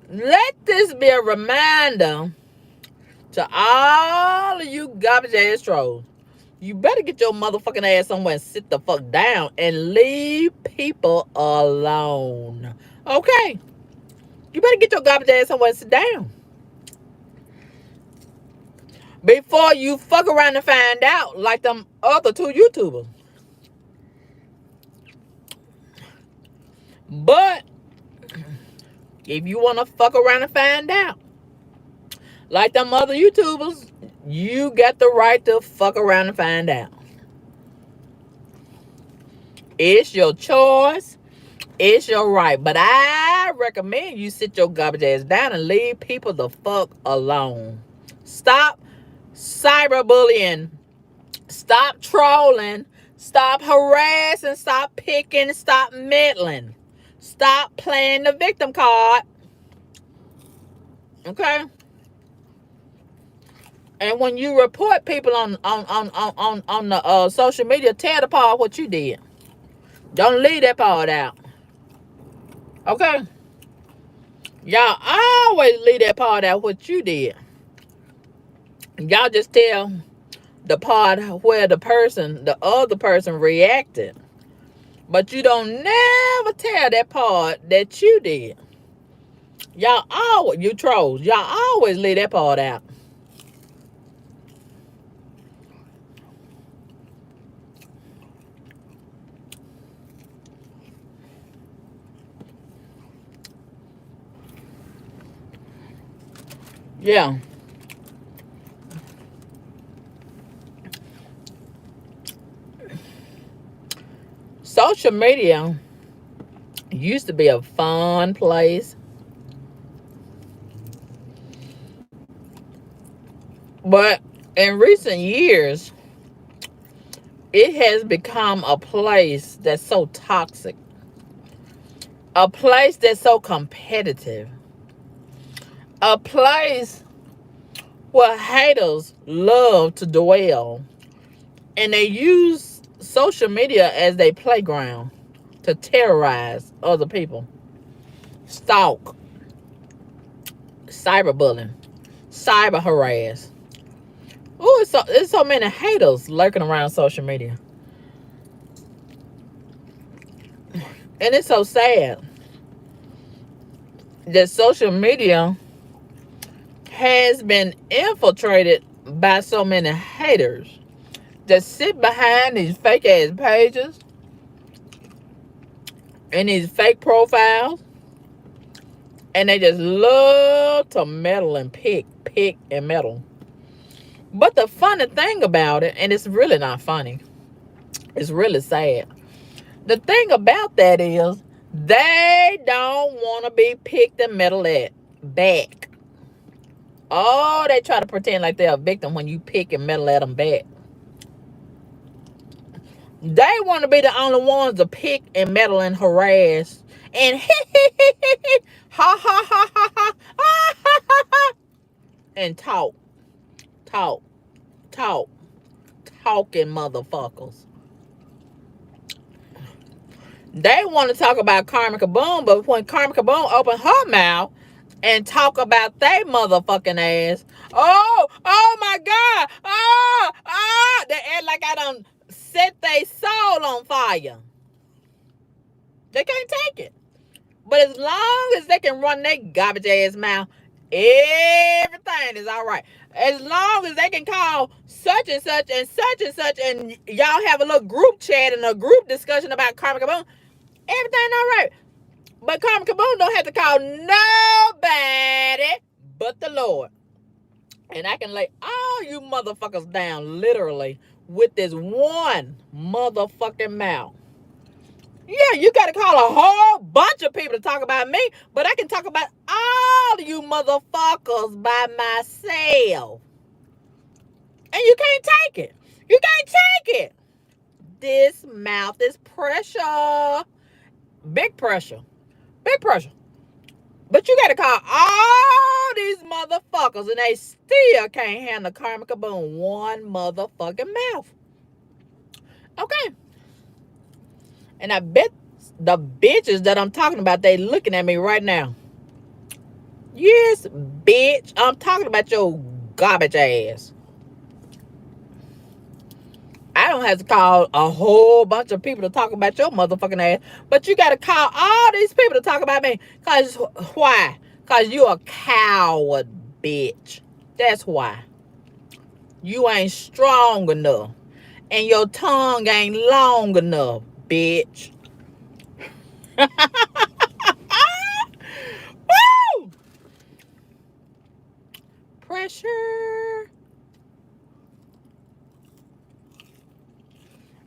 Let this be a reminder to all of you garbage ass trolls. You better get your motherfucking ass somewhere and sit the fuck down and leave people alone. Okay? You better get your garbage ass somewhere and sit down. Before you fuck around and find out like them other two YouTubers. But if you want to fuck around and find out like them other YouTubers, you got the right to fuck around and find out. It's your choice. It's your right. But I recommend you sit your garbage ass down and leave people the fuck alone. Stop cyberbullying. Stop trolling. Stop harassing. Stop picking. Stop meddling. Stop playing the victim card. Okay? And when you report people on the social media, tell the part what you did. Don't leave that part out. Okay? Y'all always leave that part out what you did. Y'all just tell the part where the other person reacted. But you don't never tell that part that you did. Y'all always, you trolls, y'all always leave that part out. Yeah. Social media used to be a fun place. But in recent years, it has become a place that's so toxic. A place that's so competitive. A place where haters love to dwell. And they use social media as their playground to terrorize other people. Stalk. Cyberbullying. Cyber harass. Oh, it's so many haters lurking around social media. And it's so sad that social media has been infiltrated by so many haters that sit behind these fake ass pages and these fake profiles, and they just love to meddle and pick and meddle. But the funny thing about it, and it's really not funny, it's really sad. The thing about that is they don't want to be picked and meddled at back. Oh, they try to pretend like they're a victim when you pick and meddle at them back. They want to be the only ones to pick and meddle and harass and ha ha ha ha ha and talking motherfuckers. They want to talk about Karma Kaboom, but when Karma Kaboom opened her mouth, and talk about they motherfucking ass. Oh my God. They act like I done set their soul on fire. They can't take it. But as long as they can run their garbage ass mouth, everything is all right. As long as they can call such and such and such and such, and y'all have a little group chat and a group discussion about Karma Kaboom, everything all right. But Karma Kaboom don't have to call nobody but the Lord. And I can lay all you motherfuckers down literally with this one motherfucking mouth. Yeah, you got to call a whole bunch of people to talk about me, but I can talk about all of you motherfuckers by myself. And you can't take it. You can't take it. This mouth is pressure. Big pressure. Big pressure. But you got to call all these motherfuckers, and they still can't handle Karma Kaboom one motherfucking mouth. Okay. And I bet the bitches that I'm talking about, they looking at me right now. Yes, bitch. I'm talking about your garbage ass. I don't have to call a whole bunch of people to talk about your motherfucking ass. But you got to call all these people to talk about me. Because why? Because you a coward, bitch. That's why. You ain't strong enough. And your tongue ain't long enough, bitch. Woo! Pressure.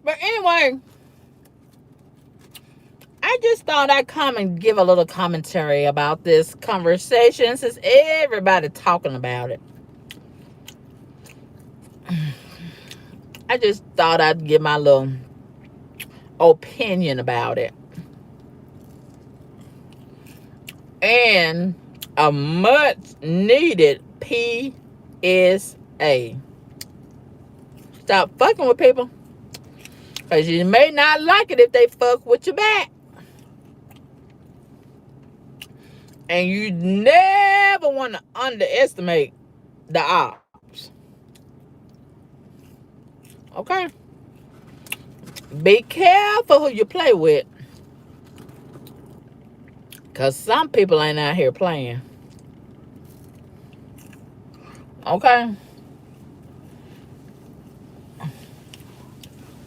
But anyway, I just thought I'd come and give a little commentary about this conversation since everybody talking about it. I just thought I'd give my little opinion about it. And a much needed PSA. Stop fucking with people. Because you may not like it if they fuck with your back. And you never want to underestimate the odds. Okay? Be careful who you play with. Because some people ain't out here playing. Okay?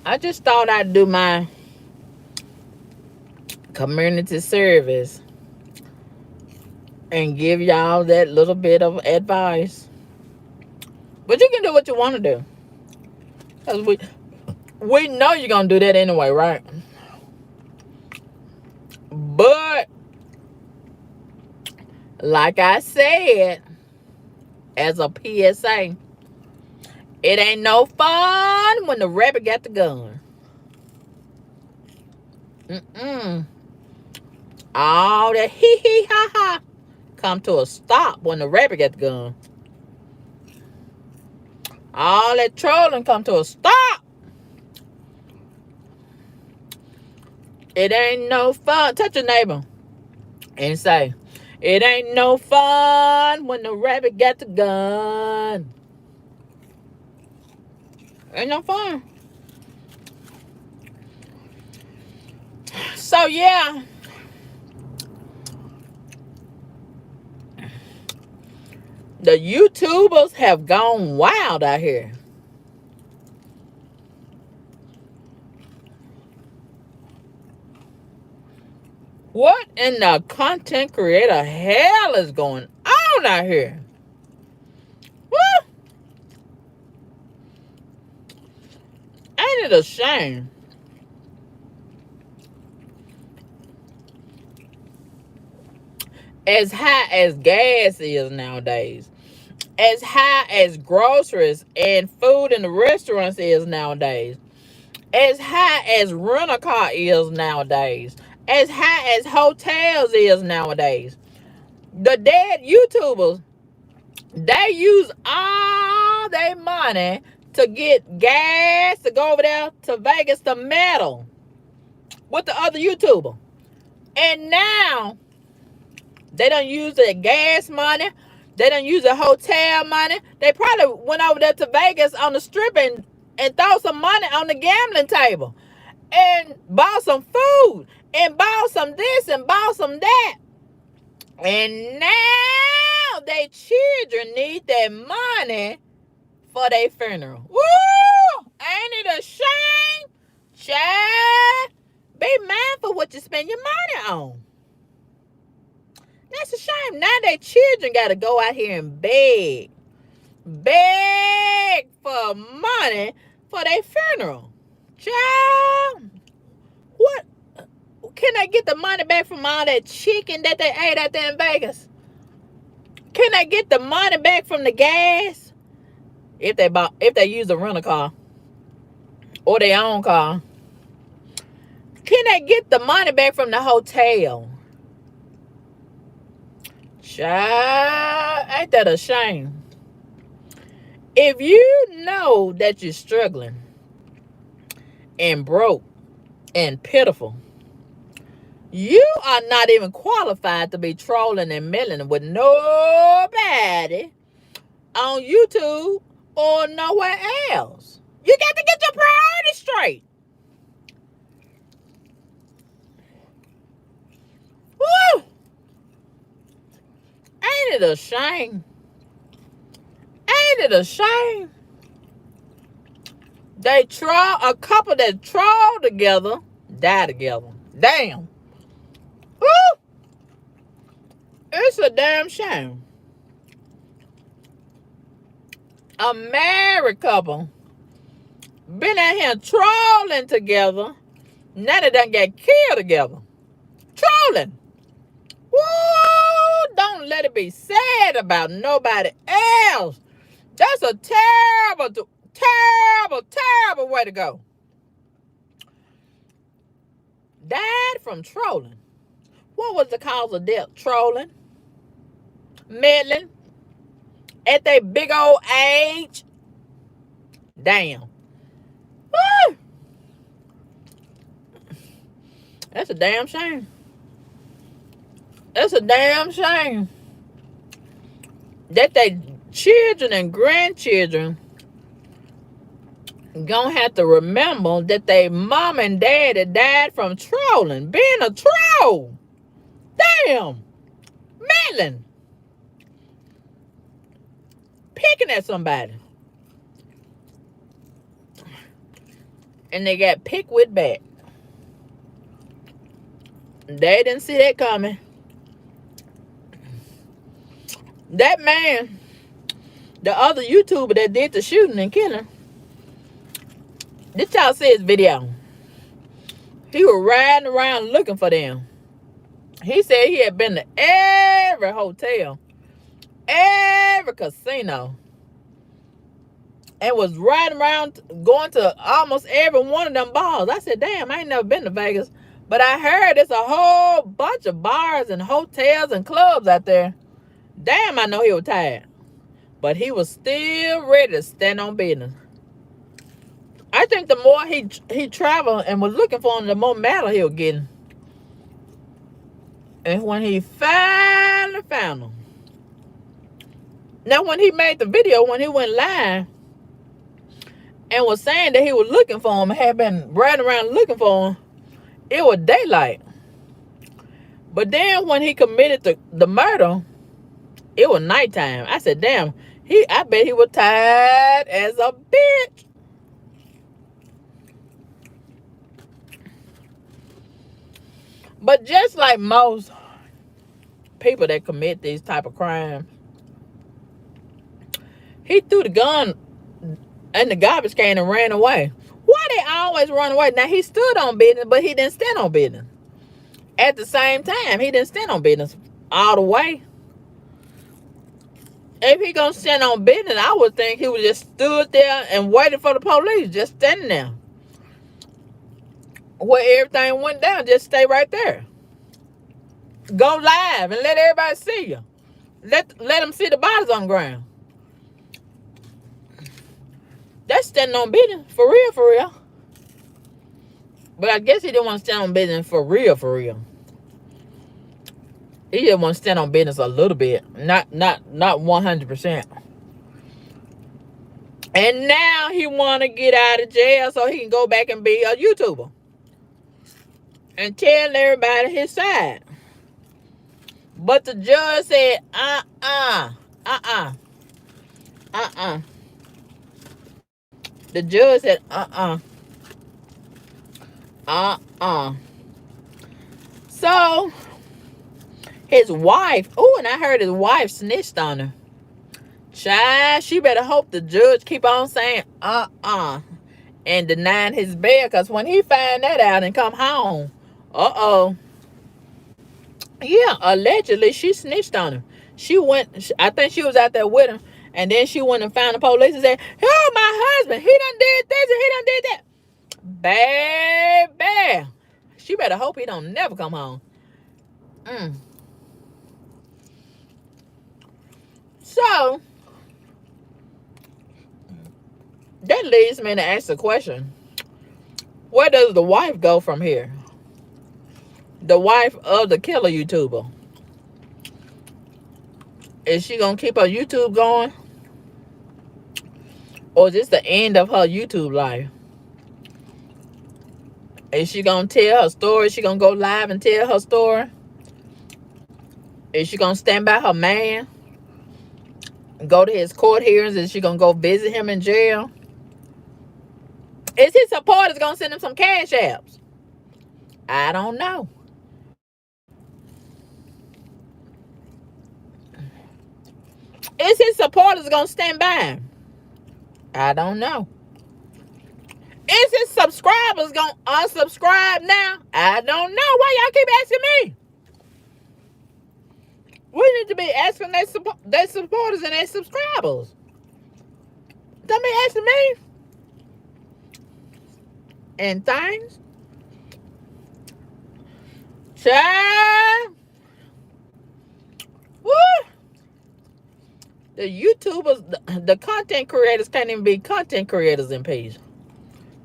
I just thought I'd do my community service and give y'all that little bit of advice. But you can do what you want to do. Because we know you're going to do that anyway, right? But, like I said, as a PSA, it ain't no fun when the rabbit got the gun. All that hee hee ha ha come to a stop when the rabbit got the gun. All that trolling come to a stop. It ain't no fun. Touch your neighbor and say, it ain't no fun when the rabbit got the gun. Ain't no fun. So yeah. The YouTubers have gone wild out here. What in the content creator hell is going on out here? Woo! Ain't it a shame? As high as gas is nowadays, as high as groceries and food in the restaurants is nowadays, as high as rent-a-car is nowadays, as high as hotels is nowadays, the dead YouTubers, they use all their money to get gas to go over there to Vegas to meddle with the other YouTuber. And now They don't use their gas money. They don't use the hotel money. They probably went over there to Vegas on the strip and throw some money on the gambling table and bought some food and bought some this and bought some that. And now their children need that money for their funeral. Woo! Ain't it a shame? Child, be mindful what you spend your money on. That's a shame. Now their children got to go out here and beg for money for their funeral. Child, what? Can they get the money back from all that chicken that they ate out there in Vegas? Can they get the money back from the gas? If they use a rental car or their own car. Can they get the money back from the hotel? Child, ain't that a shame? If you know that you're struggling and broke and pitiful, you are not even qualified to be trolling and milling with nobody on YouTube or nowhere else. You got to get your priorities straight. Woo! Ain't it a shame? Ain't it a shame? A couple that troll together, die together. Damn. Woo! It's a damn shame. A married couple been out here trolling together. Now they done get killed together. Trolling. Woo! Don't let it be said about nobody else. That's a terrible way to go. Died from trolling. What was the cause of death? Trolling. Meddling. At their big old age. Damn. Woo! That's a damn shame. That's a damn shame. That they children and grandchildren gonna have to remember that they mom and daddy died from trolling. Being a troll. Damn. Meddling. Picking at somebody. And they got picked with back. They didn't see that coming. That man, the other YouTuber that did the shooting and killing, this y'all see his video. He was riding around looking for them. He said he had been to every hotel, every casino, and was riding around going to almost every one of them bars. I said, damn, I ain't never been to Vegas, but I heard there's a whole bunch of bars and hotels and clubs out there. Damn, I know he was tired, but he was still ready to stand on business. I think the more he traveled and was looking for him, the more medal he was getting. And when he finally found him, now when he made the video, when he went live and was saying that he was looking for him, had been riding around looking for him, it was daylight. But then when he committed the murder, it was nighttime. I said, damn, I bet he was tired as a bitch. But just like most people that commit these type of crimes, he threw the gun in the garbage can and ran away. Why they always run away? Now, he stood on business, but he didn't stand on business. At the same time, he didn't stand on business all the way. If he gonna stand on business, I would think he would just stood there and waited for the police, just standing there. Where everything went down, just stay right there. Go live and let everybody see you. Let them see the bodies on the ground. That's standing on business, for real, for real. But I guess he didn't want to stand on business for real, for real. He just want to stand on business a little bit, not 100%. And now he want to get out of jail so he can go back and be a YouTuber and tell everybody his side. But the judge said, The judge said, So his wife, and I heard his wife snitched on him. Child, she better hope the judge keep on saying, and denying his bail, because when he find that out and come home, yeah, allegedly she snitched on him. She went, I think she was out there with him, and then she went and found the police and said, oh, my husband, he done did this and he done did that. Baby, she better hope he don't never come home. So that leads me to ask the question, where does the wife go from here? The wife of the killer YouTuber. Is she going to keep her YouTube going? Or is this the end of her YouTube life? Is she going to tell her story? Is she going to go live and tell her story? Is she going to stand by her man? Go to his court hearings? Is she going to go visit him in jail? Is his supporters going to send him some cash apps? I don't know. Is his supporters going to stand by him? I don't know. Is his subscribers going to unsubscribe now? I don't know. Why y'all keep asking me? We need to be asking their supporters and their subscribers. Don't be asking me. And things. Child. Woo. The YouTubers, the content creators can't even be content creators in peace.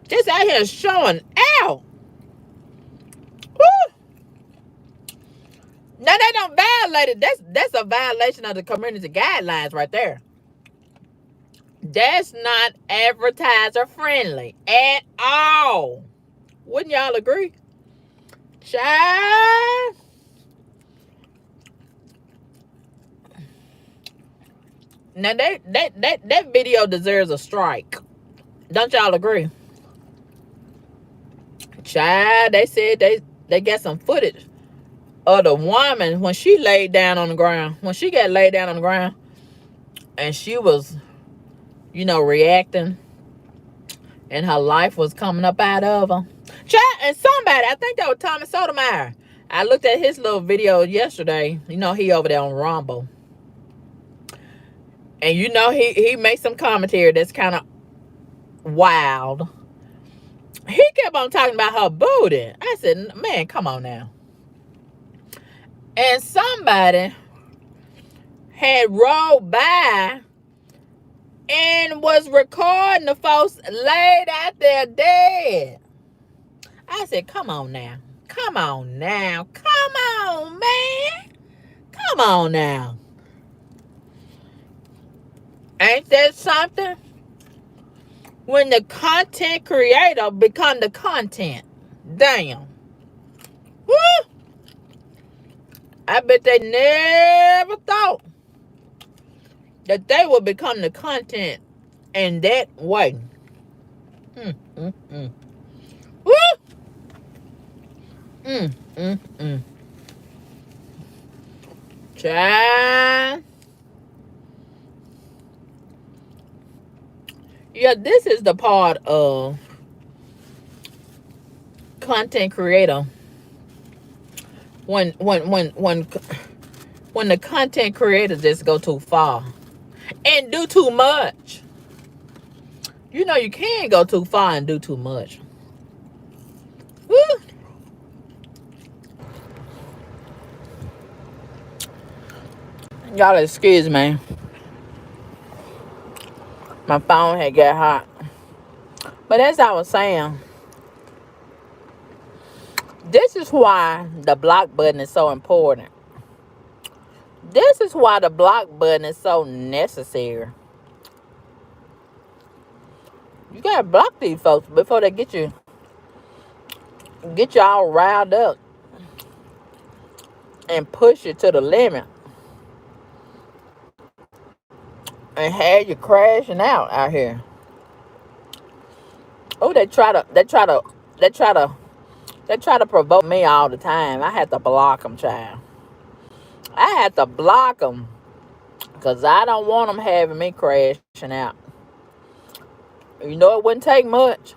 Just out here showing out. Woo. Now they don't violate it. That's a violation of the community guidelines right there. That's not advertiser friendly at all. Wouldn't y'all agree? Child. Now that video deserves a strike. Don't y'all agree? Child, they said they got some footage of the woman when she laid down on the ground. When she got laid down on the ground and she was, reacting, and her life was coming up out of her. Child, and somebody, I think that was Thomas Sotomayor. I looked at his little video yesterday. He over there on Rumble. And he makes some commentary that's kind of wild. He kept on talking about her booty. I said, man, come on now. And somebody had rolled by and was recording the folks laid out there dead. I said, come on now. Come on now. Come on, man. Come on now. Ain't that something? When the content creator become the content. Damn. Woo! I bet they never thought that they would become the content in that way. Woo! Child. Yeah, this is the part of content creator when the content creators just go too far and do too much. You can't go too far and do too much. Woo. Y'all excuse me. My phone had got hot. But as I was saying, this is why the block button is so important. This is why the block button is so necessary. You gotta block these folks before they get you all riled up and push you to the limit and have you crashing out here. Oh, they try to provoke me all the time. I had to block them, child. I had to block them because I don't want them having me crashing out. You know, it wouldn't take much.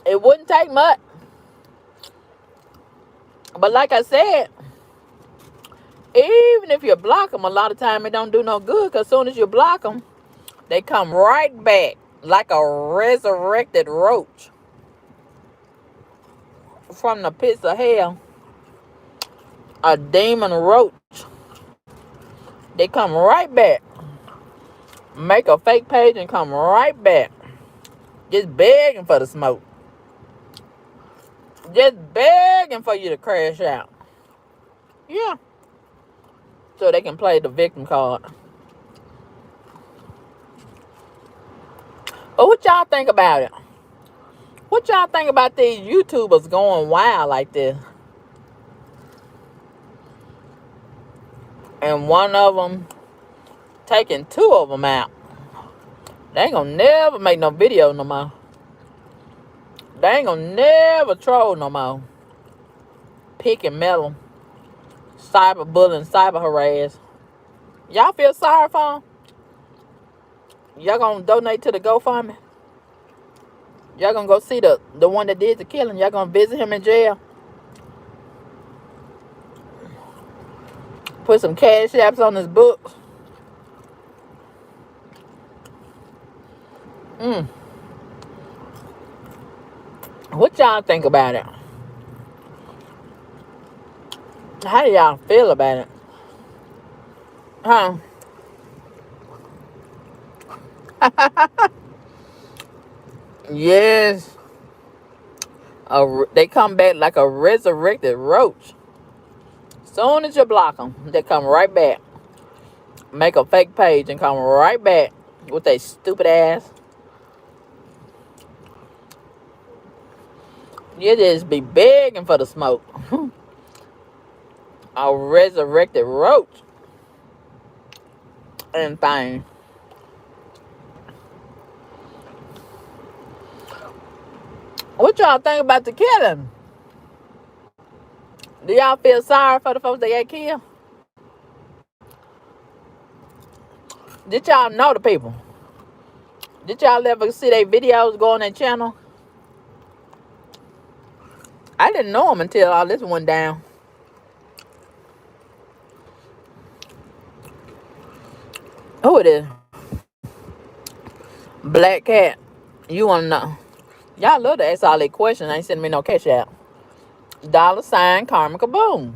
It wouldn't take much. But like I said, even if you block them, a lot of time it don't do no good, because as soon as you block them, they come right back like a resurrected roach from the pits of hell. A demon roach. They come right back. Make a fake page and come right back. Just begging for the smoke. Just begging for you to crash out. Yeah. So they can play the victim card. But what y'all think about it? What y'all think about these YouTubers going wild like this? And one of them taking two of them out. They ain't gonna never make no video no more. They ain't gonna never troll no more. Pick and meddle. Cyberbullying, cyber harass. Y'all feel sorry for them? Y'all gonna donate to the GoFundMe? Y'all gonna go see the one that did the killing? Y'all gonna visit him in jail? Put some cash apps on his books? What y'all think about it? How do y'all feel about it? Huh? Yes. They come back like a resurrected roach. Soon as you block them, they come right back. Make a fake page and come right back with their stupid ass. You just be begging for the smoke. A resurrected roach and thing. What y'all think about the killing? Do y'all feel sorry for the folks that got killed? Did y'all know the people? Did y'all ever see their videos go on their channel? I didn't know them until all this went down. Who it is? Black Cat. You want to know? Y'all love to ask all that questions. Ain't sending me no cash out. $ Karma Kaboom.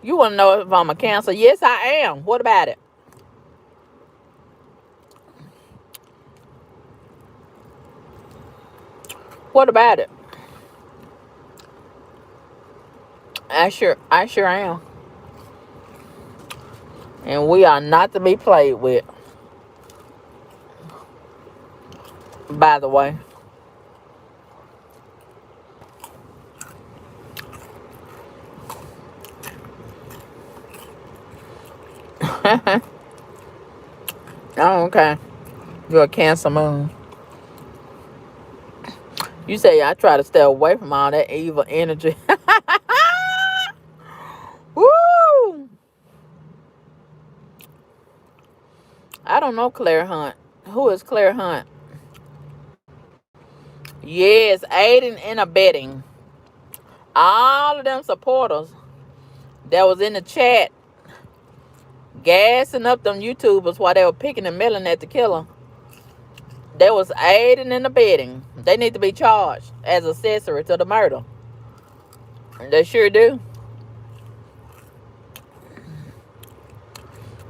You want to know if I'm a Cancer? Yes, I am. What about it? What about it? I sure am. And we are not to be played with. By the way. Oh, okay. You're a Cancer moon. You say I try to stay away from all that evil energy. Woo! I don't know Claire Hunt. Who is Claire Hunt? Yes, aiding and abetting. All of them supporters that was in the chat gassing up them YouTubers while they were picking and milling at the killer. They was aiding and abetting. They need to be charged as accessory to the murder. They sure do.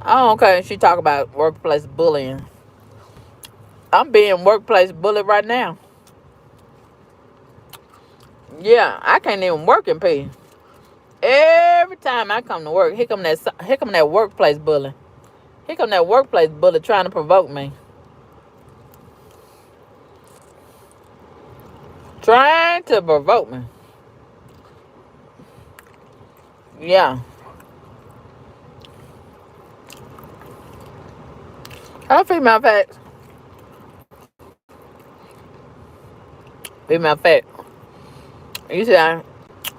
Oh, okay. She talk about workplace bullying. I'm being workplace bullied right now. Yeah, I can't even work in peace. Every time I come to work, here come that workplace bully. Here come that workplace bully trying to provoke me. Trying to provoke me. Yeah. Hello, female facts. Female fact. You said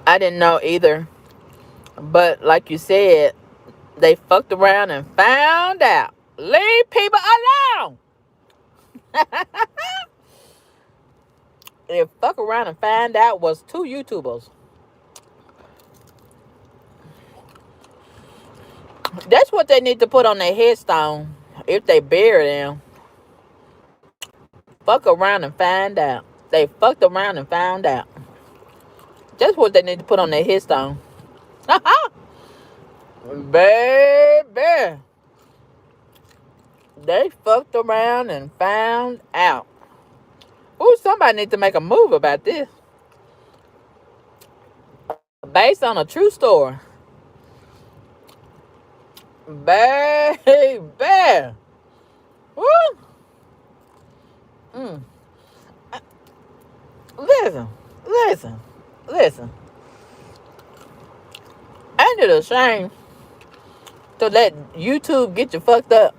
I didn't know either. But like you said, they fucked around and found out. Leave people alone. They fuck around and find out was 2 YouTubers. That's what they need to put on their headstone if they bury them. Fuck around and find out. They fucked around and found out. That's what they need to put on their headstone. Baby. They fucked around and found out. Ooh, somebody needs to make a move about this. Based on a true story. Baby. Woo. Listen. Ain't it a shame to let YouTube get you fucked up?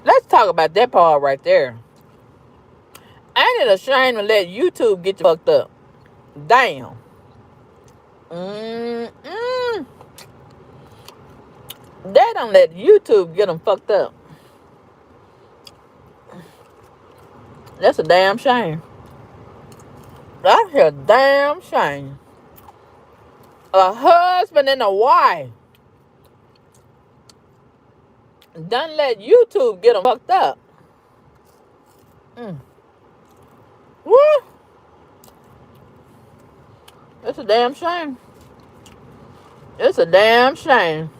Let's talk about that part right there. Ain't it a shame to let YouTube get you fucked up? Damn. They don't let YouTube get them fucked up. That's a damn shame. That's a damn shame. A husband and a wife done let YouTube get them fucked up. What? It's a damn shame. It's a damn shame.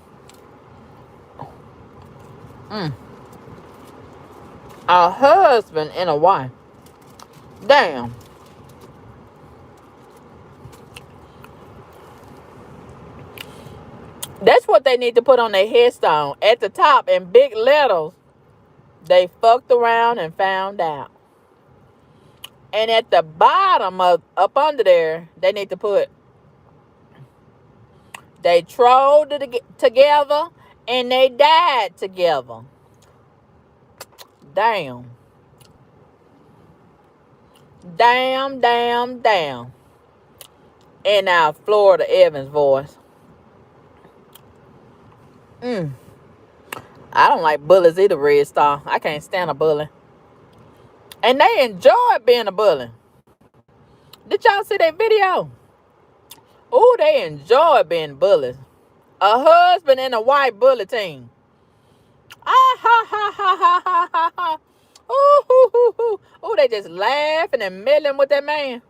A husband and a wife. Damn. That's what they need to put on their headstone. At the top in big letters, they fucked around and found out. And at the bottom of up under there, they need to put they trolled together and they died together. Damn. Damn. In our Florida Evans voice. I don't like bullies either, Red Star. I can't stand a bully. And they enjoy being a bully. Did y'all see that video? Oh, they enjoy being bullies. A husband and a wife bully team. Oh, they just laughing and meddling with that man.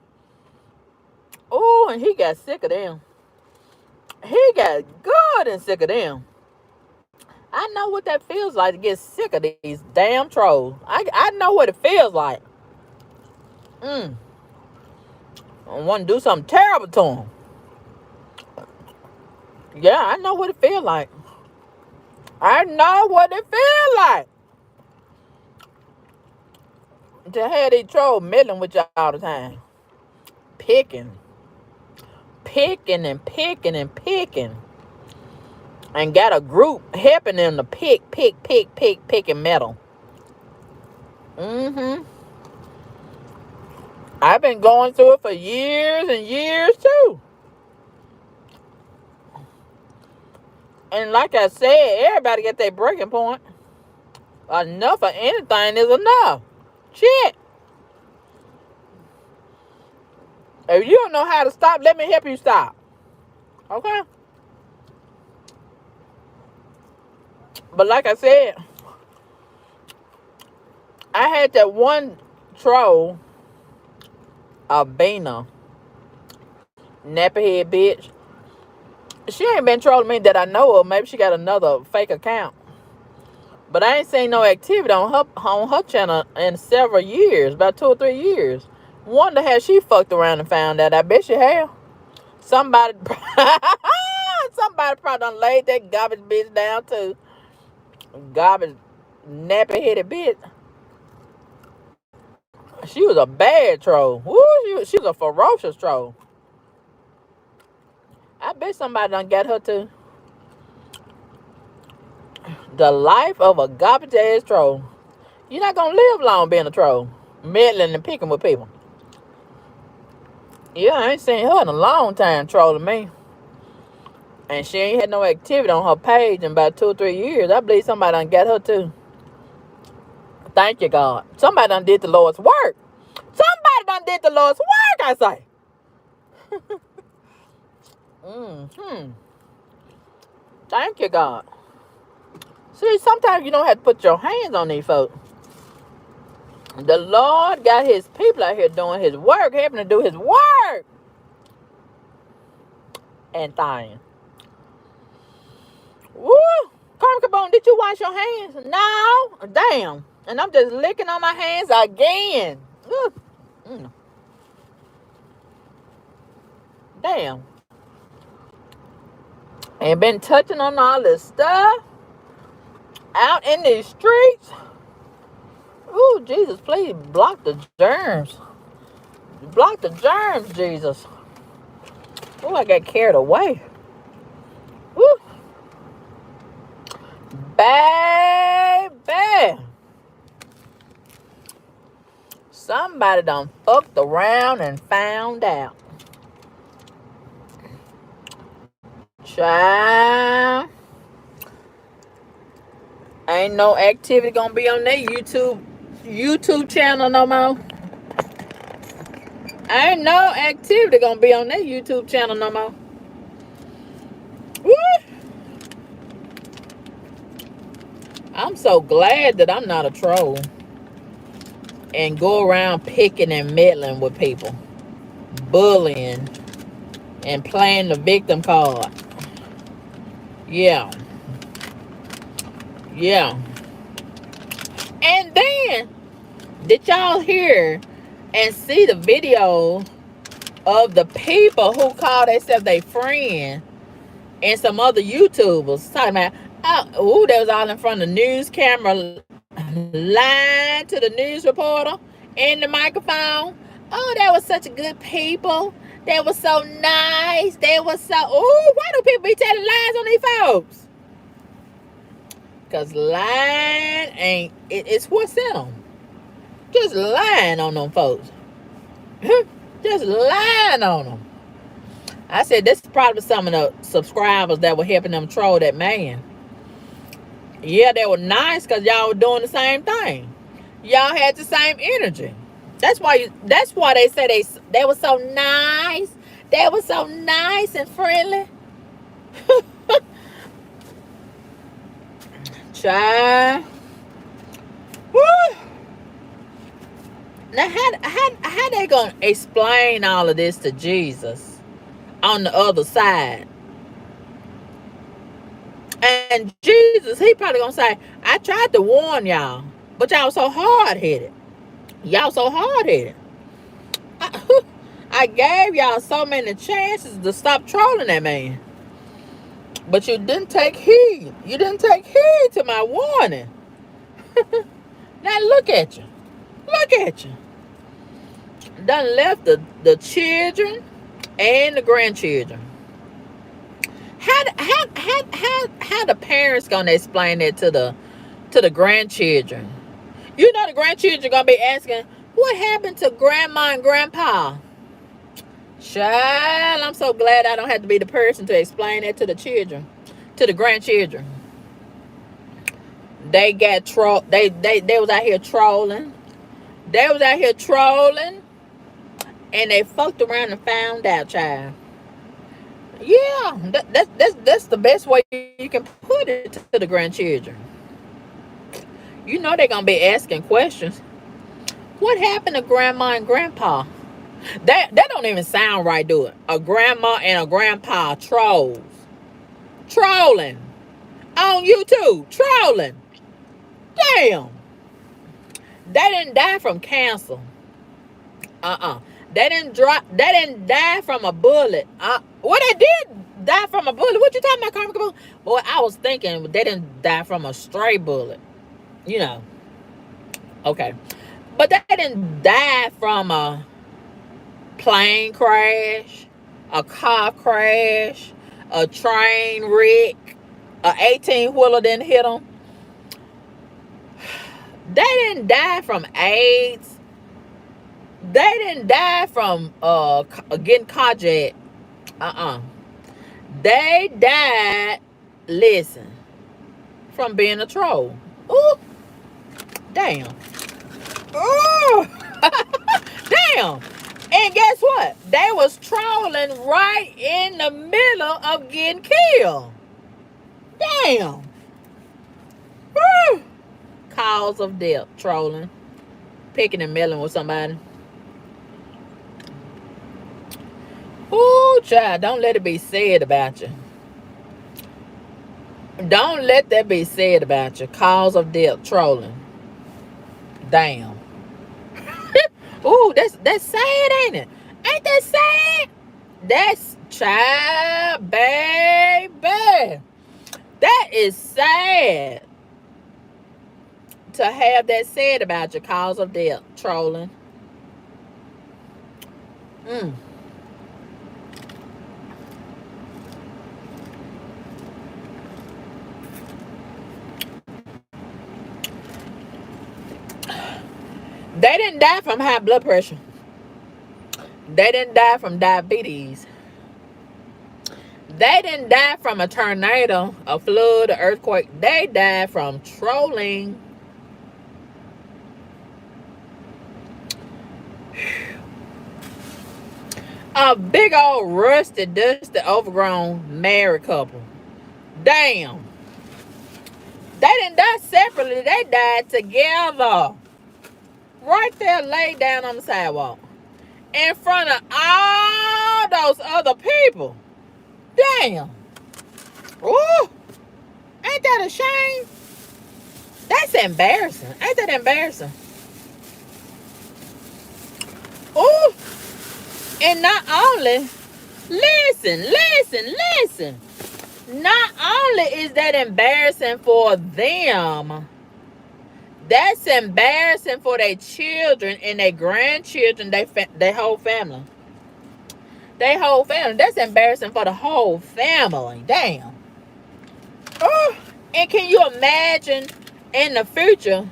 Oh, and he got sick of them. He got good and sick of them. I know what that feels like to get sick of these damn trolls. I know what it feels like. I want to do something terrible to them. Yeah, I know what it feels like. I know what it feels like to have these trolls meddling with you all the time. Picking. And got a group helping them to pick and metal. I've been going through it for years and years too. And like I said, everybody got their breaking point. Enough of anything is enough. Shit. If you don't know how to stop, let me help you stop. Okay? But like I said, I had that one troll, Albina, nappy head bitch. She ain't been trolling me that I know of. Maybe she got another fake account. But I ain't seen no activity on her channel in several years, about 2 or 3 years. Wonder how she fucked around and found out. I bet she have. Somebody, somebody probably done laid that garbage bitch down too. Garbage, nappy headed bitch. She was a bad troll. Woo, she was a ferocious troll. I bet somebody done got her too. The life of a garbage ass troll. You're not gonna live long being a troll, meddling and picking with people. Yeah, I ain't seen her in a long time trolling me. And she ain't had no activity on her page in about 2 or 3 years. I believe somebody done got her too. Thank you, God. Somebody done did the Lord's work. Somebody done did the Lord's work, I say. Thank you, God. See, sometimes you don't have to put your hands on these folks. The Lord got his people out here doing his work, helping to do his work. And thing. Woo! Come, did you wash your hands? No. Damn. And I'm just licking on my hands again. Damn. Ain't been touching on all this stuff out in these streets. Ooh, Jesus, please block the germs. Block the germs, Jesus. Ooh, I got carried away. Woo. Baby. Somebody done fucked around and found out. Child. Ain't no activity gonna be on their YouTube channel no more. Ain't no activity gonna be on their YouTube channel no more. Woo! I'm so glad that I'm not a troll and go around picking and meddling with people, bullying, and playing the victim card. Yeah. And then, did y'all hear and see the video of the people who call themselves their friend and some other YouTubers talking about, they was all in front of the news camera, lying to the news reporter in the microphone. Oh, that was such a good people. They were so nice. They were so, why do people be telling lies on these folks? Because lying ain't, it's what's in them. Just lying on them folks. Just lying on them. I said, this is probably some of the subscribers that were helping them troll that man. Yeah, they were nice because y'all were doing the same thing. Y'all had the same energy. That's why they say they were so nice. They were so nice and friendly. Child. Woo. Now, how they gonna explain all of this to Jesus on the other side? And Jesus, he probably gonna say, I tried to warn y'all, but y'all so hard-headed. Y'all so hard-headed. I gave y'all so many chances to stop trolling that man. But you didn't take heed. You didn't take heed to my warning. Now look at you. Look at you. Done left the children and the grandchildren. How the parents gonna explain that to the grandchildren? You know the grandchildren gonna be asking, what happened to grandma and grandpa? Child, I'm so glad I don't have to be the person to explain that to the children, to the grandchildren. They got they was out here trolling. They was out here trolling, and they fucked around and found out, child. Yeah, that's the best way you can put it to the grandchildren. You know they're gonna be asking questions. What happened to grandma and grandpa? That don't even sound right, do it? A grandma and a grandpa trolling on YouTube, trolling. Damn, they didn't die from cancer. They didn't die from a bullet. Well, they did die from a bullet. What you talking about, Karma Kaboom? Boy, I was thinking they didn't die from a stray bullet. You know. Okay. But they didn't die from a plane crash, a car crash, a train wreck, a 18-wheeler didn't hit them. They didn't die from AIDS. They didn't die from getting carjacked. They died, listen, from being a troll. Ooh, damn. Ooh, damn. And guess what? They was trolling right in the middle of getting killed. Damn. Woo. Cause of death, trolling. Picking and melling with somebody. Ooh, child, don't let it be said about you. Don't let that be said about you. Cause of death, trolling. Damn. Ooh, that's sad, ain't it? Ain't that sad? That's child, baby. That is sad to have that said about your cause of death, trolling. They didn't die from high blood pressure. They didn't die from diabetes. They didn't die from a tornado, a flood, an earthquake. They died from trolling. A big old rusty, dusty, overgrown married couple. Damn. They didn't die separately. They died together. Right there, laid down on the sidewalk. In front of all those other people. Damn. Ooh. Ain't that a shame? That's embarrassing. Ain't that embarrassing? Ooh. And not only, listen. Not only is that embarrassing for them, that's embarrassing for their children and their grandchildren, their whole family. Their whole family. That's embarrassing for the whole family. Damn. Oh, and can you imagine in the future,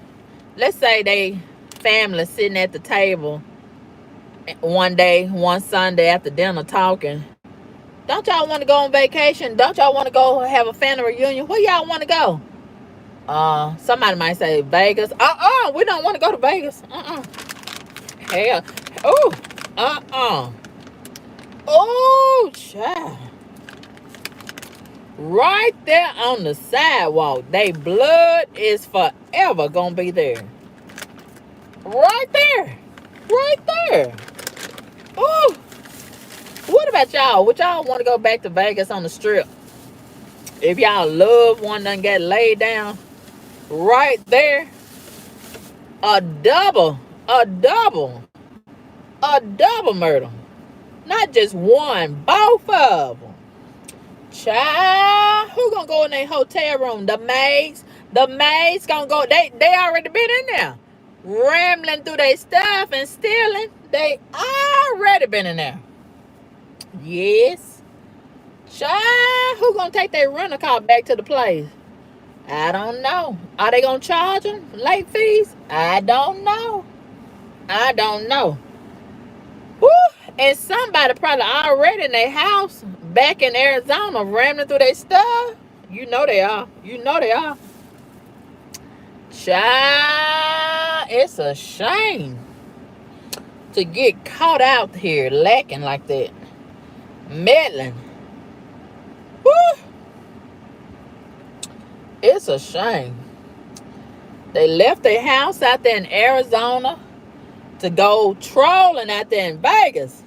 let's say they family sitting at the table one day, one Sunday after dinner talking. Don't y'all want to go on vacation? Don't y'all want to go have a family reunion? Where y'all want to go? Somebody might say Vegas. We don't want to go to Vegas. Hell. Oh, child. Right there on the sidewalk. They blood is forever gonna be there. Right there. Ooh. What about y'all? Would y'all want to go back to Vegas on the strip? If y'all loved one done get laid down right there, a double murder. Not just one, both of them. Child, who gonna go in their hotel room? The maids gonna go. They already been in there, rambling through their stuff and stealing. They already been in there. Yes. Child, who gonna take their rental car back to the place? I don't know. Are they gonna charge them late fees? I don't know. Woo! And somebody probably already in their house back in Arizona rambling through their stuff. You know they are. Child, it's a shame to get caught out here lacking like that. Meddling. Woo! It's a shame. They left their house out there in Arizona to go trolling out there in Vegas.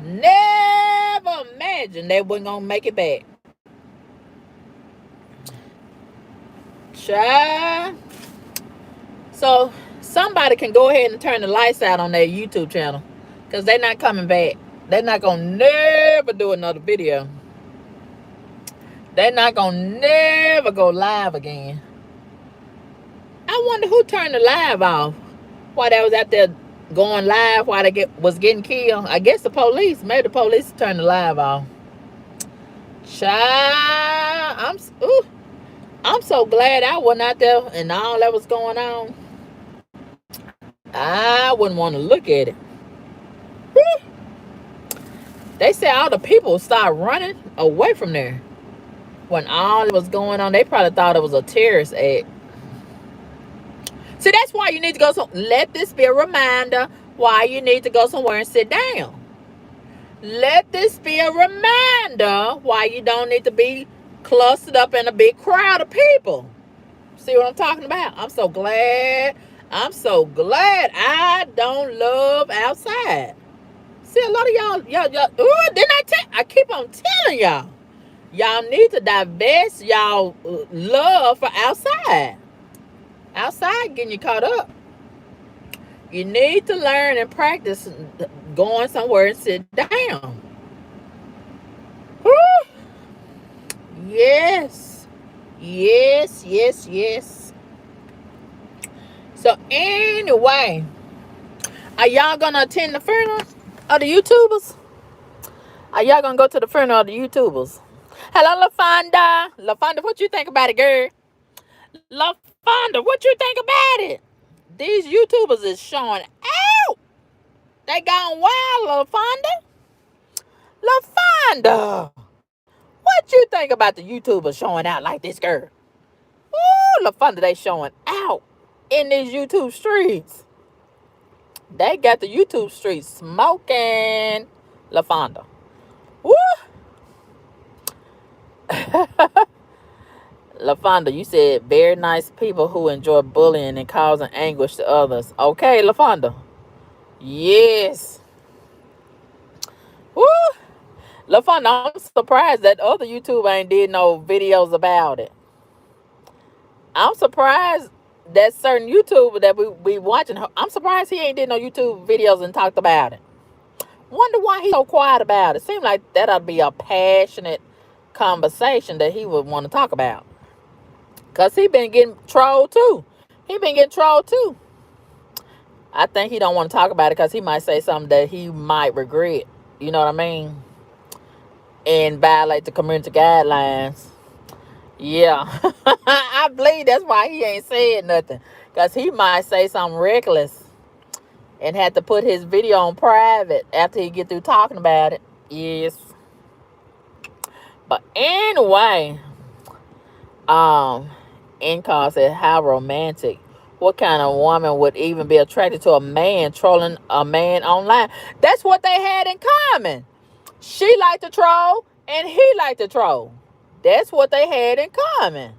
Never imagined they wasn't gonna make it back. Child. So somebody can go ahead and turn the lights out on their YouTube channel, because they're not coming back. They're not gonna never do another video. They're not gonna never go live again. I wonder who turned the live off while they was out there going live while they was getting killed. I guess the police. Maybe the police turned the live off. Child, I'm so glad I wasn't out there and all that was going on. I wouldn't want to look at it. Woo. They said all the people start running away from there when all that was going on. They probably thought it was a terrorist act. See, that's why you need to go. Let this be a reminder why you need to go somewhere and sit down. Let this be a reminder why you don't need to be clustered up in a big crowd of people. See what I'm talking about? I'm so glad. I'm so glad I don't love outside. See, a lot of y'all, ooh, didn't I keep on telling y'all. Y'all need to divest y'all love for outside. Outside getting you caught up. You need to learn and practice going somewhere and sit down. Woo. Yes. Yes, yes, yes. So anyway, are y'all gonna attend the funeral of the YouTubers? Are y'all gonna go to the funeral of the YouTubers? Hello, LaFonda. LaFonda, what you think about it, girl? LaFonda, what you think about it? These YouTubers is showing out. They gone wild, LaFonda. LaFonda, what you think about the YouTubers showing out like this, girl? Ooh, LaFonda, they showing out in these YouTube streets. They got the YouTube streets smoking, LaFonda. Woo! LaFonda, you said very nice people who enjoy bullying and causing anguish to others. Okay, LaFonda. Yes. Woo! LaFonda, I'm surprised that other YouTuber ain't did no videos about it. I'm surprised that certain YouTuber that we watching, I'm surprised he ain't did no YouTube videos and talked about it. Wonder why he's so quiet about it. Seems like that ought to be a passionate conversation that he would want to talk about. Because he been getting trolled too. I think he don't want to talk about it because he might say something that he might regret. You know what I mean? And violate the community guidelines. Yeah. I believe that's why he ain't said nothing. Because he might say something reckless and have to put his video on private after he get through talking about it. Yes. But anyway, Incon said, how romantic. What kind of woman would even be attracted to a man trolling a man online? That's what they had in common. She liked to troll and he liked to troll. That's what they had in common.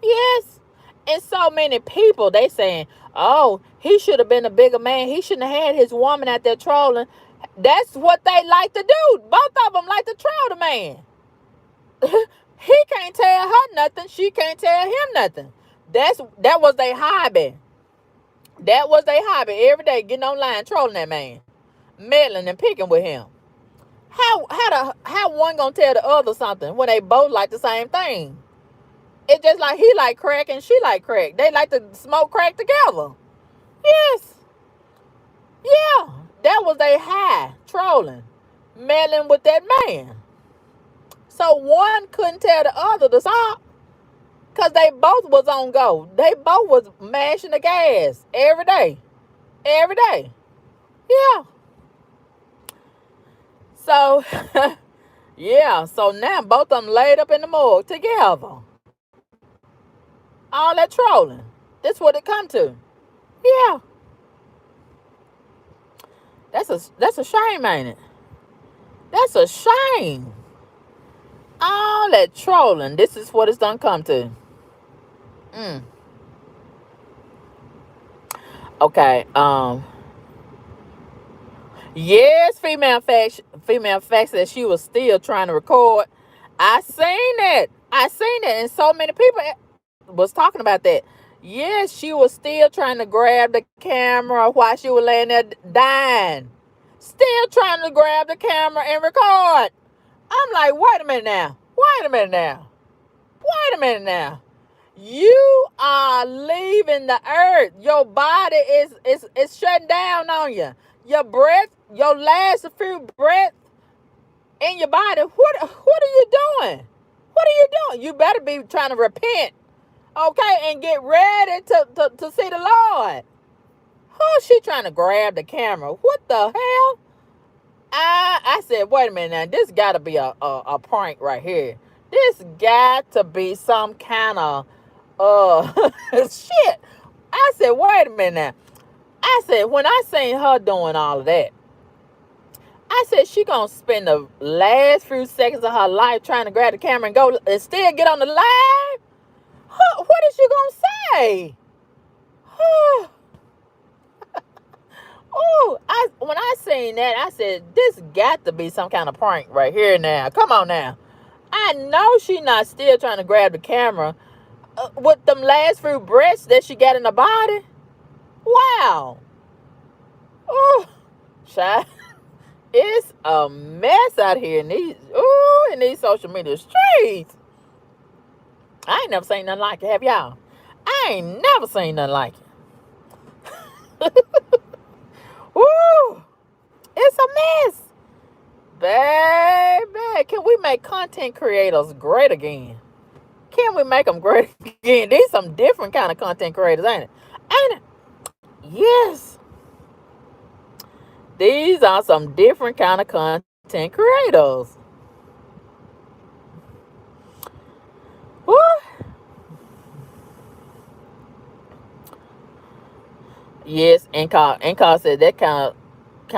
Yes. And so many people, they saying, oh, he should have been a bigger man. He shouldn't have had his woman out there trolling. That's what they like to do. Both of them like to troll the man. He can't tell her nothing. She can't tell him nothing. That was their hobby. That was their hobby. Every day getting online trolling that man. Meddling and picking with him. How one gonna tell the other something when they both like the same thing? It's just like he like crack and she like crack. They like to smoke crack together. Yes. Yeah. That was their high. Trolling. Meddling with that man. So one couldn't tell the other to stop. Because they both was on go. They both was mashing the gas every day. Every day. Yeah. So, yeah. So now both of them laid up in the morgue together. All that trolling. That's what it come to. Yeah. That's a shame, ain't it? That's a shame. All that trolling. This is what it's done come to. Okay. Yes, female facts that she was still trying to record. I seen it. And so many people was talking about that. Yes, she was still trying to grab the camera while she was laying there dying. still trying to grab the camera and record. I'm like, wait a minute now. Wait a minute now. Wait a minute now. You are leaving the earth. Your body is shutting down on you. Your breath, your last few breaths in your body. What are you doing? What are you doing? You better be trying to repent, okay, and get ready to see the Lord. Oh, she trying to grab the camera. What the hell? I said, wait a minute now. This got to be a prank right here. This got to be some kind of shit. I said, wait a minute now. I said, when I seen her doing all of that, I said she gonna spend the last few seconds of her life trying to grab the camera and go and still get on the live. What is she gonna say? Oh, when I seen that, I said, this got to be some kind of prank right here now. Come on now. I know she not still trying to grab the camera with them last few breaths that she got in her body. Wow. Oh, child. It's a mess out here in these social media streets. I ain't never seen nothing like it. Have y'all? I ain't never seen nothing like it. Woo! It's a mess. Baby, can we make content creators great again? Can we make them great again? These some different kind of content creators, ain't it? Ain't it? Yes. These are some different kind of content creators. Woo! Yes, Encar said that kind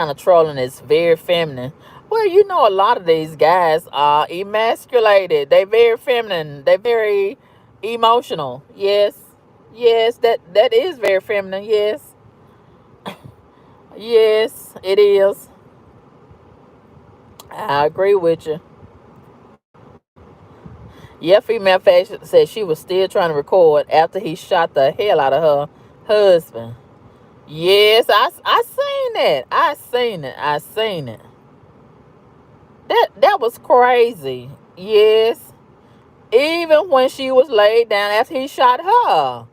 of trolling is very feminine. Well, you know, a lot of these guys are emasculated. They very feminine. They very emotional. Yes, yes, that is very feminine. Yes, yes, it is. I agree with you. Yeah, female fashion said she was still trying to record after he shot the hell out of her husband. Yes, I seen that. I seen it. I seen it. That was crazy. Yes. Even when she was laid down after he shot her.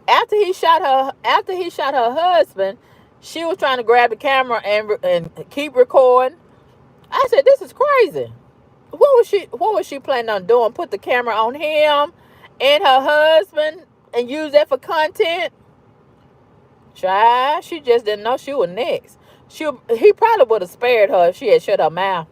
After he shot her husband, she was trying to grab the camera and keep recording. I said, this is crazy. What was she planning on doing? Put the camera on him and her husband and use that for content? Child, she just didn't know she was next. He probably would have spared her if she had shut her mouth.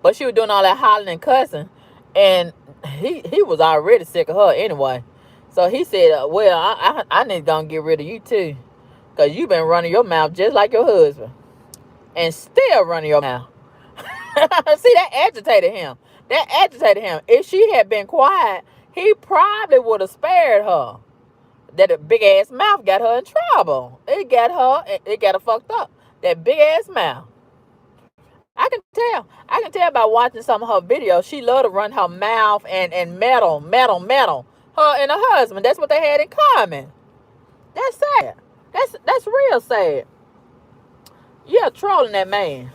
But she was doing all that hollering and cussing, and he was already sick of her anyway. So he said, well, I need to go and get rid of you too, because you've been running your mouth just like your husband and still running your mouth. See, that agitated him. If she had been quiet, he probably would have spared her. That big ass mouth got her in trouble. It got her fucked up. That big ass mouth. I can tell by watching some of her videos. She loved to run her mouth and metal. Her and her husband. That's what they had in common. That's sad. That's real sad. Yeah, trolling that man.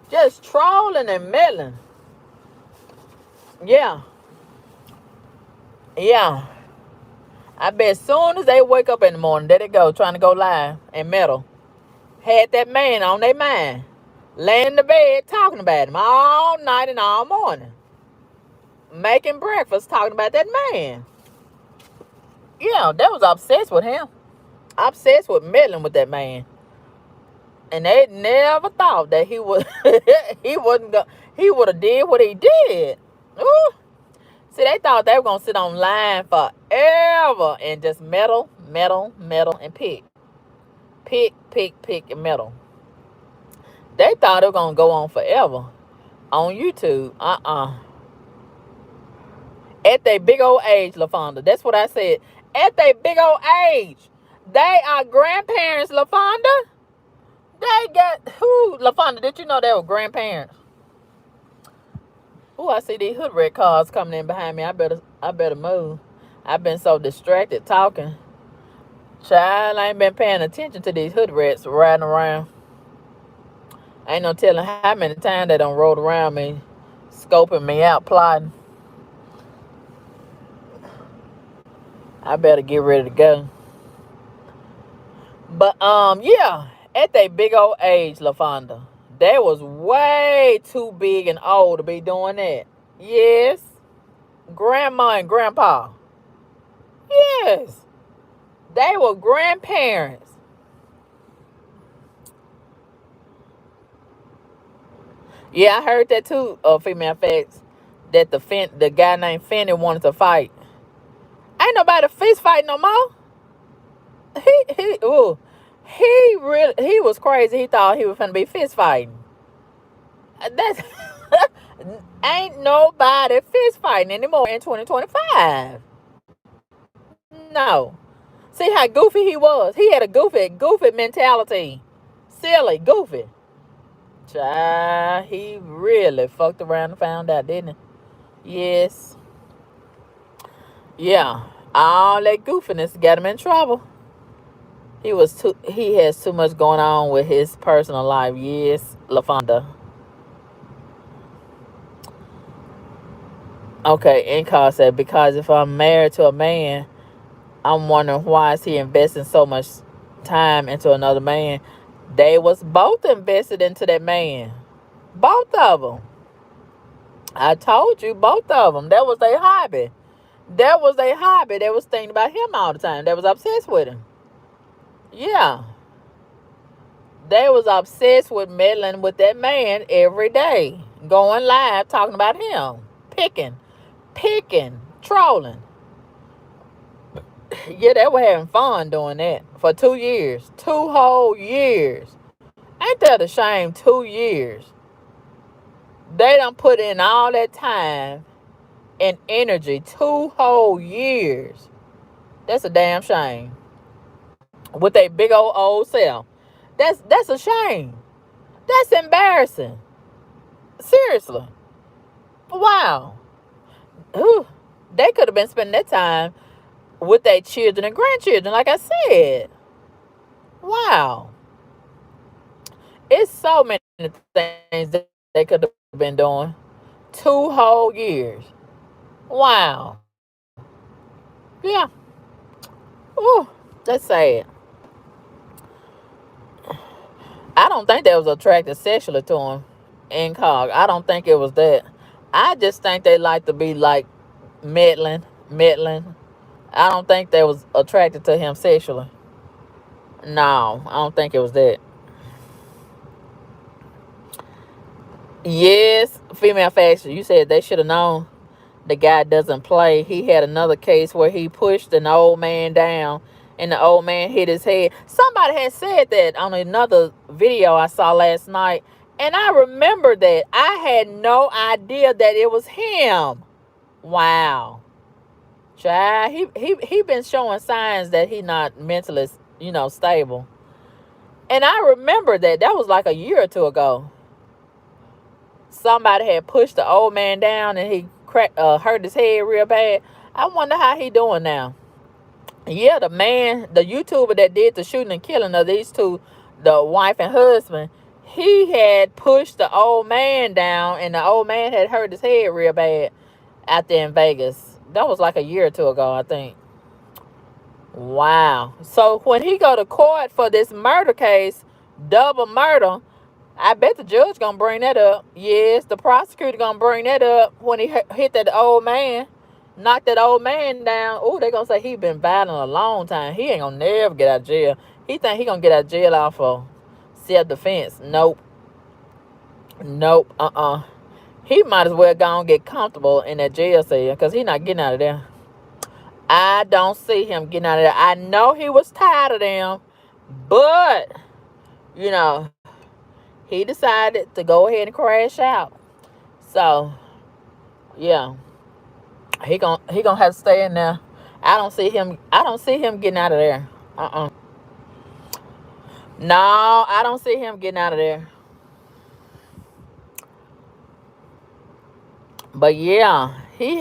Just trolling and meddling. Yeah. Yeah. I bet as soon as they wake up in the morning, there they go, trying to go live and meddle. Had that man on their mind. Laying in the bed talking about him all night and all morning. Making breakfast talking about that man. Yeah, they was obsessed with him. Obsessed with meddling with that man. And they never thought that he would he would have did what he did. Ooh. See, they thought they were gonna sit online forever and just meddle, and pick. Pick, and meddle. They thought it was gonna go on forever on YouTube. At their big old age, LaFonda. That's what I said. At their big old age. They are grandparents, LaFonda. They got who? LaFonda, did you know they were grandparents? Oh, I see these hood red cars coming in behind me. I better move. I've been so distracted talking. Child, I ain't been paying attention to these hood rats riding around. Ain't no telling how many times they done rolled around me, scoping me out, plotting. I better get ready to go. But yeah, at that big old age, LaFonda, they was way too big and old to be doing that. Yes, grandma and grandpa. Yes, they were grandparents. Yeah, I heard that too. Female facts that the guy named Finney wanted to fight. Ain't nobody fist fighting no more. He was crazy. He thought he was finna be fist fighting. That's ain't nobody fist fighting anymore in 2025. No. See how goofy he was. He had a goofy mentality. Silly, goofy. Child, he really fucked around and found out, didn't he? Yes. Yeah. All that goofiness got him in trouble. He has too much going on with his personal life. Yes, LaFonda. Okay, Incall said, because if I'm married to a man, I'm wondering why is he investing so much time into another man. They was both invested into that man. Both of them. I told you, both of them. That was their hobby. That was their hobby. They was thinking about him all the time. They was obsessed with him. Yeah. They was obsessed with meddling with that man every day. Going live, talking about him. Picking, trolling. Yeah, they were having fun doing that for 2 years. 2 whole years. Ain't that a shame? 2 years. They done put in all that time and energy. 2 whole years. That's a damn shame. With a big old self. That's a shame. That's embarrassing. Seriously. Wow. Ooh, they could have been spending that time with their children and grandchildren, like I said. Wow. It's so many things that they could have been doing. 2 whole years. Wow. Yeah. Ooh, that's sad. I don't think they was attracted sexually to him in Cog. I don't think it was that. I just think they like to be like meddling. I don't think they was attracted to him sexually. No, I don't think it was that. Yes, female faction. You said they should have known the guy doesn't play. He had another case where he pushed an old man down and the old man hit his head. Somebody had said that on another video I saw last night. And I remember that. I had no idea that it was him. Wow. Child, he been showing signs that he not mentally, stable. And I remember that. That was like a year or two ago. Somebody had pushed the old man down and he hurt his head real bad. I wonder how he doing now. Yeah, the YouTuber that did the shooting and killing of these two, the wife and husband, he had pushed the old man down and the old man had hurt his head real bad out there in Vegas. That was like a year or two ago, I think. Wow. So when he go to court for this murder case, double murder, I bet the judge gonna bring that up. Yes, the prosecutor gonna bring that up when he hit that old man, knocked that old man down. Oh, they gonna say he been violent a long time. He ain't gonna never get out of jail. He think he gonna get out of jail off of self-defense. Nope. He might as well go and get comfortable in that jail cell because he not getting out of there. I don't see him getting out of there. I know he was tired of them, but he decided to go ahead and crash out. So, yeah, he gonna have to stay in there. I don't see him getting out of there. No, I don't see him getting out of there. But yeah, he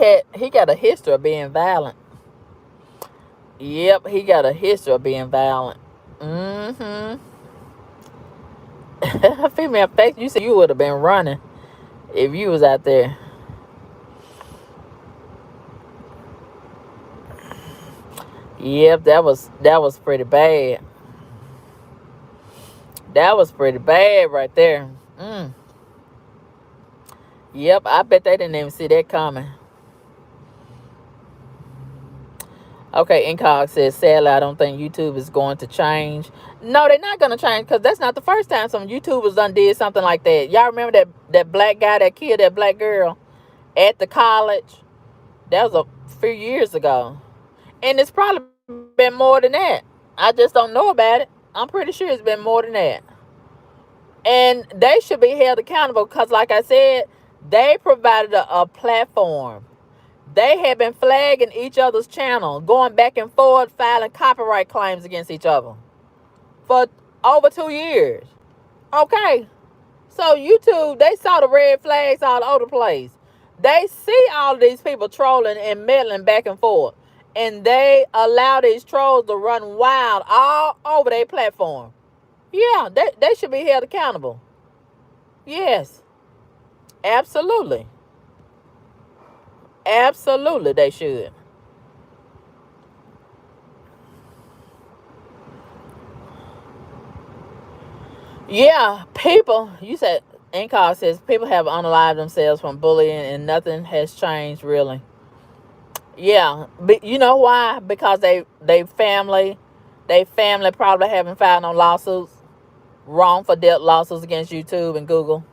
got a history of being violent. Yep, he got a history of being violent. Female face, you said you would have been running if you was out there. Yep, that was pretty bad. That was pretty bad right there. Yep, I bet they didn't even see that coming. Okay, Incog says, sadly, I don't think YouTube is going to change. No, they're not going to change, because that's not the first time some YouTubers done did something like that. Y'all remember that black guy that killed that black girl at the college? That was a few years ago. And it's probably been more than that. I just don't know about it. I'm pretty sure it's been more than that. And they should be held accountable because, like I said, they provided a platform. They have been flagging each other's channel, going back and forth, filing copyright claims against each other for over 2 years. Okay. So YouTube, they saw the red flags all over the place. They see all of these people trolling and meddling back and forth. And they allow these trolls to run wild all over their platform. Yeah, they should be held accountable. Yes. Absolutely. Absolutely, they should. Yeah, people, you said, Incog says, people have unalived themselves from bullying and nothing has changed, really. Yeah, but you know why? Because they family probably haven't filed no lawsuits, wrongful death lawsuits against YouTube and Google.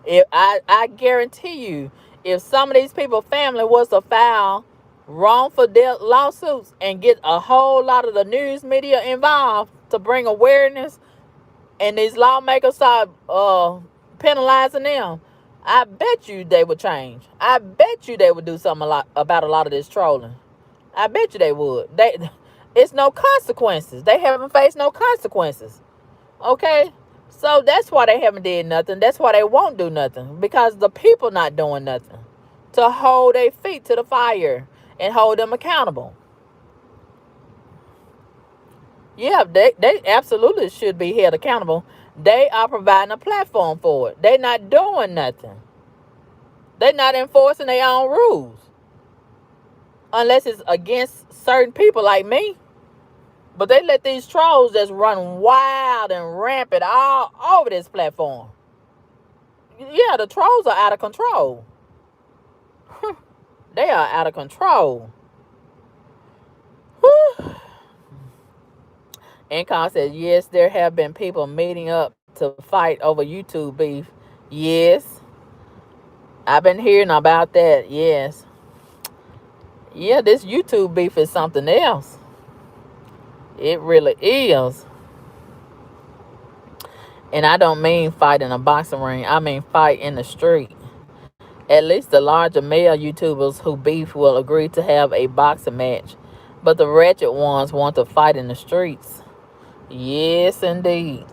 If I guarantee you, if some of these people's family was to file wrongful death lawsuits and get a whole lot of the news media involved to bring awareness, and these lawmakers start penalizing them, I bet you they would change. I bet you they would do something about a lot of this trolling. I bet you they would. It's no consequences. They haven't faced no consequences. Okay? So that's why they haven't did nothing. That's why they won't do nothing. Because the people not doing nothing to hold their feet to the fire and hold them accountable. Yeah, they absolutely should be held accountable. They are providing a platform for it. They're not doing nothing. They're not enforcing their own rules. Unless it's against certain people like me. But they let these trolls just run wild and rampant all over this platform. Yeah, the trolls are out of control. They are out of control. Incom says, yes, there have been people meeting up to fight over YouTube beef. Yes. I've been hearing about that. Yes. Yeah, this YouTube beef is something else. It really is. And I don't mean fight in a boxing ring. I mean fight in the street. At least the larger male YouTubers who beef will agree to have a boxing match. But the wretched ones want to fight in the streets. Yes, indeed.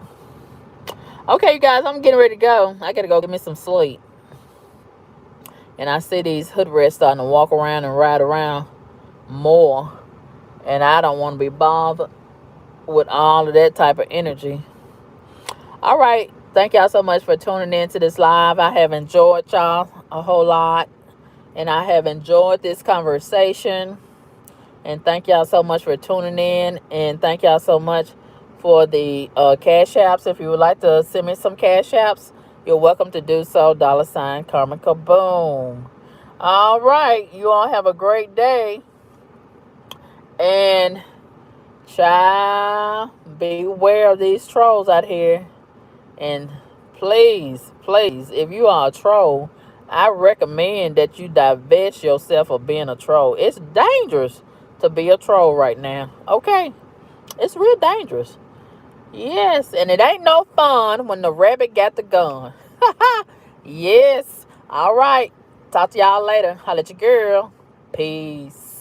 Okay, you guys, I'm getting ready to go. I got to go get me some sleep. And I see these hood rats starting to walk around and ride around more. And I don't want to be bothered with all of that type of energy. All right. Thank y'all so much for tuning in to this live. I have enjoyed y'all a whole lot. And I have enjoyed this conversation. And thank y'all so much for tuning in. And thank y'all so much for the cash apps. If you would like to send me some cash apps, you're welcome to do so. $ Karma Kaboom. All right. You all have a great day. And child, beware of these trolls out here. And please, please, if you are a troll, I recommend that you divest yourself of being a troll. It's dangerous to be a troll right now. Okay? It's real dangerous. Yes, and it ain't no fun when the rabbit got the gun. Yes. All right. Talk to y'all later. Holla at your girl. Peace.